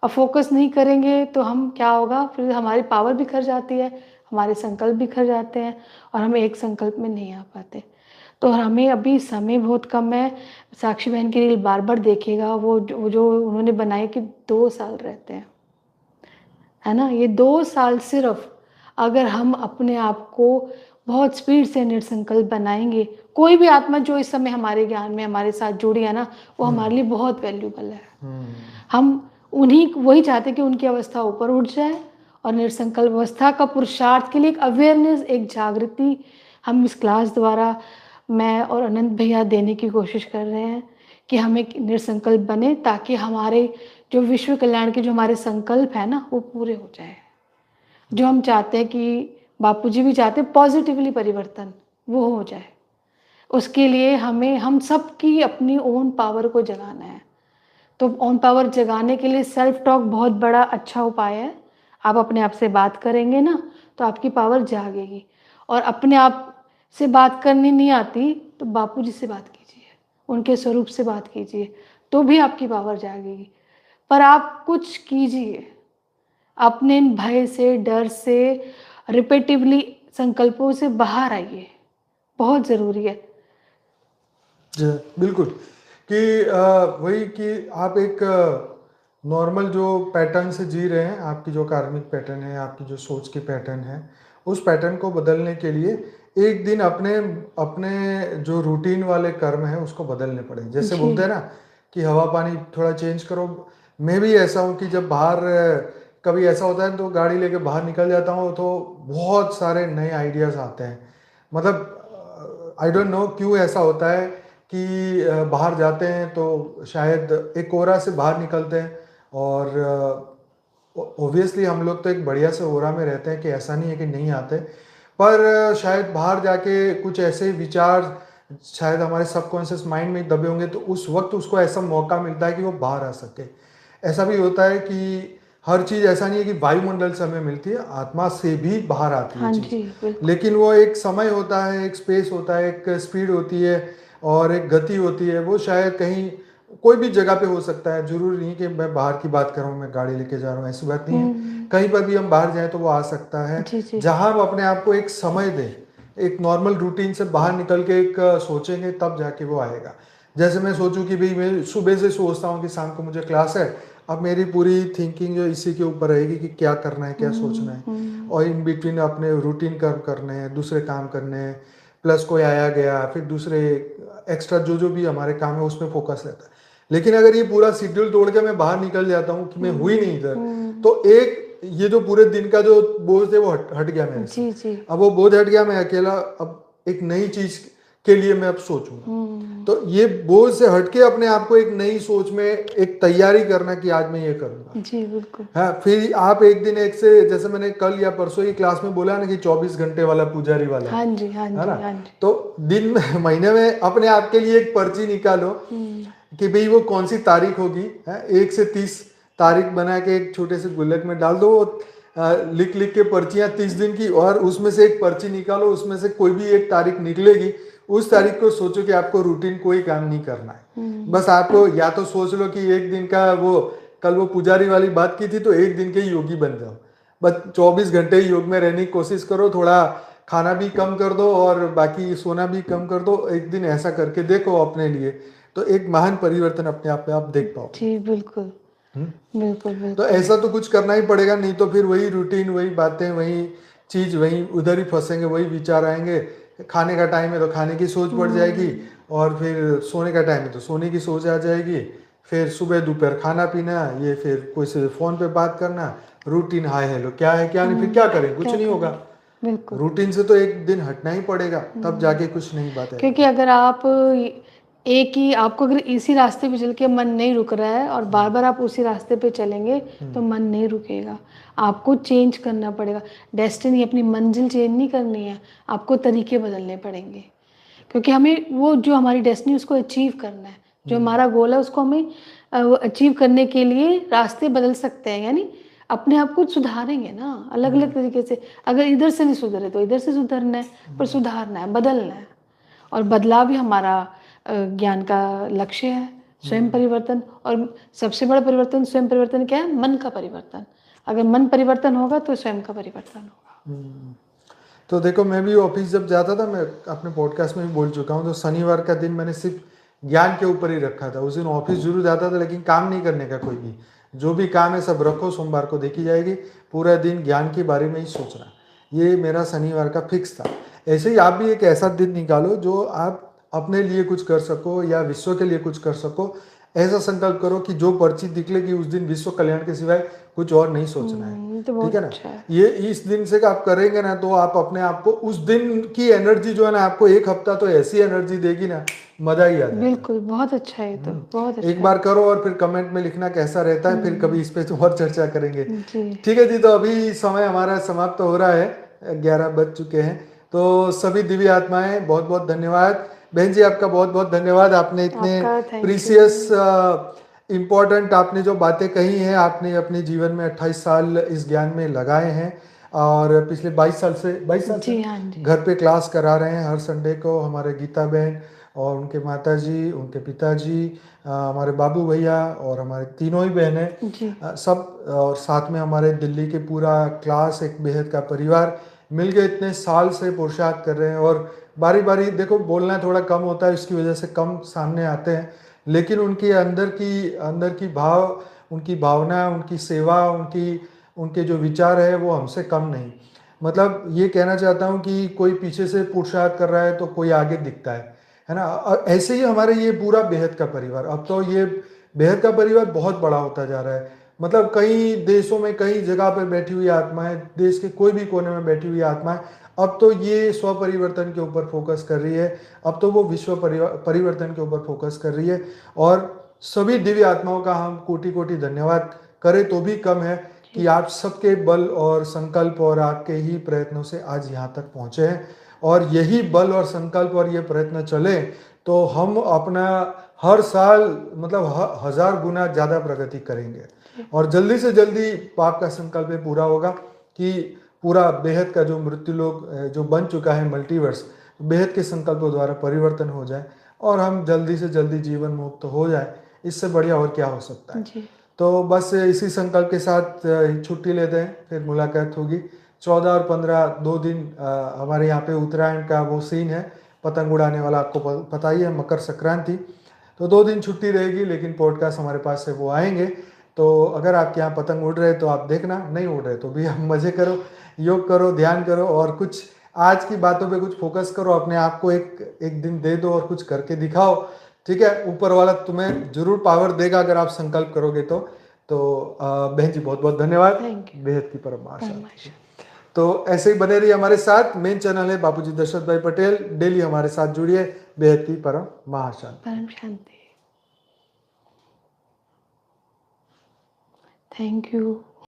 अब फोकस नहीं करेंगे तो हम क्या होगा, फिर हमारी पावर बिखर जाती है, हमारे संकल्प बिखर जाते हैं, और हम एक संकल्प में नहीं आ पाते। तो हमें अभी समय बहुत कम है। साक्षी बहन की रील बार बार देखिएगा, वो जो उन्होंने बनाई कि 2 साल रहते हैं, है ना, ये 2 साल सिर्फ अगर हम अपने आप को बहुत स्पीड से निर्संकल्प बनाएंगे, कोई भी आत्मा जो इस समय हमारे ज्ञान में हमारे साथ जुड़ी है ना, वो हमारे लिए बहुत वैल्यूबल है। हम वही चाहते कि उनकी अवस्था ऊपर उठ जाए, और निर्संकल्प अवस्था का पुरुषार्थ के लिए एक अवेयरनेस, एक जागृति हम इस क्लास द्वारा, मैं और अनंत भैया देने की कोशिश कर रहे हैं कि हम एक निर्संकल्प बने, ताकि हमारे जो विश्व कल्याण के जो हमारे संकल्प है ना, वो पूरे हो जाए। जो हम चाहते हैं कि बापूजी भी चाहते हैं पॉजिटिवली परिवर्तन, वो हो जाए। उसके लिए हम सब की अपनी ओन पावर को जगाना है। तो ओन पावर जगाने के लिए सेल्फ टॉक बहुत बड़ा अच्छा उपाय है। आप अपने आप से बात करेंगे ना, तो आपकी पावर जागेगी। और अपने आप से बात करनी नहीं आती तो बापूजी से बात कीजिए, उनके स्वरूप से बात कीजिए, तो भी आपकी पावर जागेगी। पर आप कुछ कीजिए, अपने भय से, डर से, रिपीटिवली संकल्पों से बाहर आइए, बहुत ज़रूरी है। जी बिल्कुल, कि वही कि आप एक नॉर्मल जो पैटर्न से जी रहे हैं, आपकी जो कार्मिक पैटर्न है, आपकी जो सोच की पैटर्न है, उस पैटर्न को बदलने के लिए एक दिन अपने अपने जो रूटीन वाले कर्म है उसको बदलने पड़े। जैसे जी। बोलते हैं ना कि हवा पानी थोड़ा चेंज करो। मैं भी ऐसा हूँ कि जब बाहर कभी ऐसा होता है तो गाड़ी लेके बाहर निकल जाता हूँ तो बहुत सारे नए आइडियाज आते हैं। मतलब आई डोंट नो क्यों ऐसा होता है कि बाहर जाते हैं तो शायद एक ओरा से बाहर निकलते हैं, और ऑब्वियसली हम लोग तो एक बढ़िया से ओरा में रहते हैं कि ऐसा नहीं है कि नहीं आते, पर शायद बाहर जाके कुछ ऐसे विचार शायद हमारे सबकॉन्शियस माइंड में दबे होंगे, तो उस वक्त उसको ऐसा मौका मिलता है कि वो बाहर आ सके। ऐसा भी होता है कि हर चीज़ ऐसा नहीं है कि वायुमंडल से हमें मिलती है, आत्मा से भी बाहर आती है हाँ चीज़। जी, बिल्कुल। लेकिन वो एक समय होता है, एक स्पेस होता है, एक स्पीड होती है और एक गति होती है। वो शायद कहीं कोई भी जगह पे हो सकता है, जरूरी नहीं कि मैं बाहर की बात कर रहा हूँ, मैं गाड़ी लेके जा रहा हूँ, ऐसी बात नहीं है। कहीं पर भी हम बाहर जाएं तो वो आ सकता है। जी जी। जहां हम अपने आप को एक समय दें, एक नॉर्मल रूटीन से बाहर निकल के एक सोचेंगे, तब जाके वो आएगा। जैसे मैं सोचूं कि भाई मैं सुबह से सोचता हूँ कि शाम को मुझे क्लास है, अब मेरी पूरी थिंकिंग जो इसी के ऊपर रहेगी कि क्या करना है, क्या सोचना है, और इन बिटवीन अपने रूटीन कर्म करने हैं, दूसरे काम करने हैं, प्लस कोई आया गया, फिर दूसरे एक्स्ट्रा जो भी हमारे काम है उसमें फोकस रहता है। लेकिन अगर ये पूरा शेड्यूल तोड़ के मैं बाहर निकल जाता हूँ कि मैं हुई नहीं इधर, तो एक ये जो पूरे दिन का जो बोझ थे वो हट गया मेरे से। जी जी। अब वो बोझ हट गया, मैं अकेला अब एक नई चीज के लिए मैं अब सोचूंगा। तो ये बोझ से हटके अपने आप को एक नई सोच में एक तैयारी करना कि आज मैं ये करूंगा। जी बिल्कुल। हाँ, फिर आप एक दिन एक से, जैसे मैंने कल या परसों की क्लास में बोला ना कि 24 घंटे वाला पुजारी वाला, हाँ जी, हाँ है जी, ना। हाँ जी। तो दिन में महीने में अपने आप के लिए एक पर्ची निकालो कि भाई वो कौन सी तारीख होगी, है 1 से 30 तारीख बना के एक छोटे से गुल्लक में डाल दो। लिख लिख के पर्चियां 30 दिन की, और उसमें से एक पर्ची निकालो, उसमें से कोई भी एक तारीख निकलेगी, उस तारीख को सोचो कि आपको रूटीन कोई काम नहीं करना है। बस आपको या तो सोच लो कि एक दिन का, वो कल वो पुजारी वाली बात की थी, तो एक दिन के योगी बन जाओ, बस 24 घंटे ही योग में रहने की कोशिश करो, थोड़ा खाना भी कम कर दो और बाकी सोना भी कम कर दो, एक दिन ऐसा करके देखो अपने लिए, तो एक महान परिवर्तन अपने आप में आप देख पाओगे। जी बिल्कुल, बिल्कुल तो बिल्कुल। ऐसा तो कुछ करना ही पड़ेगा, नहीं तो फिर वही रूटीन, वही बातें, वही चीज, वही उधर ही फंसेंगे, वही विचार आएंगे। खाने का टाइम है तो खाने की सोच पड़ जाएगी, और फिर सोने का टाइम है तो सोने की सोच आ जाएगी, फिर सुबह दोपहर खाना पीना, ये फिर कोई से फोन पे बात करना, रूटीन हाय हेलो, क्या है क्या नहीं, फिर क्या करें, कुछ क्या नहीं करें? होगा। बिल्कुल। रूटीन से तो एक दिन हटना ही पड़ेगा, तब जाके कुछ नई बात है। क्योंकि अगर आप एक ही, आपको अगर इसी रास्ते पे चल के मन नहीं रुक रहा है और बार बार आप उसी रास्ते पे चलेंगे तो मन नहीं रुकेगा। आपको चेंज करना पड़ेगा। डेस्टिनी, अपनी मंजिल चेंज नहीं करनी है, आपको तरीके बदलने पड़ेंगे। क्योंकि हमें वो जो हमारी डेस्टिनी उसको अचीव करना है, जो हमारा गोल है उसको हमें अचीव करने के लिए रास्ते बदल सकते हैं। यानी अपने आप को सुधारेंगे ना अलग अलग तरीके से। अगर इधर से नहीं सुधरे तो इधर से सुधरना है, पर सुधारना है, बदलना है। और बदलाव ही हमारा ज्ञान का लक्ष्य है। स्वयं परिवर्तन, और सबसे बड़ा परिवर्तन, स्वयं परिवर्तन क्या है? मन का परिवर्तन। अगर मन परिवर्तन होगा तो स्वयं का परिवर्तन होगा। तो देखो, मैं भी ऑफिस जब जाता था, मैं अपने पॉडकास्ट में भी बोल चुका हूँ, तो शनिवार का दिन मैंने सिर्फ ज्ञान के ऊपर ही रखा था। उस दिन ऑफिस जरूर जाता था, लेकिन काम नहीं करने का कोई भी, जो भी काम है सब रखो, सोमवार को देखी जाएगी, पूरा दिन ज्ञान के बारे में ही सोचना, ये मेरा शनिवार का फिक्स था। ऐसे ही आप भी एक ऐसा दिन निकालो जो आप अपने लिए कुछ कर सको या विश्व के लिए कुछ कर सको। ऐसा संकल्प करो कि जो पर्ची निकलेगी उस दिन विश्व कल्याण के सिवाय कुछ और नहीं सोचना है। तो ठीक बहुत है ना। अच्छा है। ये इस दिन से आप करेंगे ना, तो आप अपने आप को उस दिन की एनर्जी जो है ना, आपको एक हफ्ता तो ऐसी एनर्जी देगी ना, मजा ही आ जाएगा। बिल्कुल, बहुत अच्छा है, ये तो बहुत अच्छा एक बार करो और फिर कमेंट में लिखना कैसा रहता है, फिर कभी इस पे तो और चर्चा करेंगे। है। जी ठीक है जी, तो अभी समय हमारा समाप्त हो रहा है, 11 बज चुके हैं। तो सभी दिव्य आत्माएं, बहुत बहुत धन्यवाद। बहन जी, आपका बहुत बहुत धन्यवाद, आपने इतने आपका थैंक यू। प्रीसियस इम्पोर्टेंट आपने जो बातें कही हैं, आपने अपने जीवन में 28 साल इस ज्ञान में लगाए हैं, और पिछले 22 साल से जी हाँ जी। घर पे क्लास करा रहे हैं हर संडे को। हमारे गीता बहन और उनके माताजी, उनके पिताजी, हमारे बाबू भैया और हमारे तीनों ही बहनें, जी सब, और साथ में हमारे दिल्ली के पूरा क्लास, एक बेहद का परिवार मिल के इतने साल से पुरुषार्थ कर रहे हैं। और बारी बारी देखो, बोलना थोड़ा कम होता है, इसकी वजह से कम सामने आते हैं, लेकिन उनके अंदर की भाव, उनकी भावना, उनकी सेवा, उनके जो विचार है वो हमसे कम नहीं। मतलब ये कहना चाहता हूँ कि कोई पीछे से पुरुषार्थ कर रहा है तो कोई आगे दिखता है ना। ऐसे ही हमारे ये पूरा बेहद का परिवार, अब तो ये बेहद का परिवार बहुत बड़ा होता जा रहा है। मतलब कई देशों में, कई जगह पर बैठी हुई आत्माएं, देश के कोई भी कोने में बैठी हुई आत्माएं, अब तो ये स्व परिवर्तन के ऊपर फोकस कर रही है। अब तो वो विश्व परिवर्तन के ऊपर फोकस कर रही है। और सभी दिव्य आत्माओं का हम कोटि कोटि धन्यवाद करें तो भी कम है कि आप सबके बल और संकल्प और आपके ही प्रयत्नों से आज यहाँ तक पहुँचे हैं। और यही बल और संकल्प और ये प्रयत्न चले तो हम अपना हर साल, मतलब 1000 गुना ज़्यादा प्रगति करेंगे। और जल्दी से जल्दी पाप का संकल्प पूरा होगा कि पूरा बेहद का जो मृत्यु लोक जो बन चुका है, मल्टीवर्स, बेहद के संकल्पों द्वारा परिवर्तन हो जाए और हम जल्दी से जल्दी जीवन मुक्त हो जाए। इससे बढ़िया और क्या हो सकता है। जी तो बस इसी संकल्प के साथ छुट्टी लेते हैं, फिर मुलाकात होगी। 14 और 15 2 दिन हमारे यहाँ पे उत्तरायण का वो सीन है, पतंग उड़ाने वाला, आपको पता ही है, मकर संक्रांति। तो 2 दिन छुट्टी रहेगी, लेकिन पॉडकास्ट हमारे पास से वो आएंगे। तो अगर आपके यहाँ पतंग उड़ रहे तो आप देखना, नहीं उड़ रहे तो भी आप मजे करो, योग करो, ध्यान करो, और कुछ आज की बातों पे कुछ फोकस करो। अपने आप को एक दिन दे दो और कुछ करके दिखाओ। ठीक है, ऊपर वाला तुम्हें जरूर पावर देगा अगर आप संकल्प करोगे तो। बहन जी, बहुत बहुत धन्यवाद, थैंक यू। बेहद की परम आशा। परमाश। तो ऐसे ही बने रहिए हमारे साथ। मेन चैनल है बापूजी दशरथ भाई पटेल। डेली हमारे साथ जुड़िए। बेहद की परम महाशांति। परम शांति। Thank you.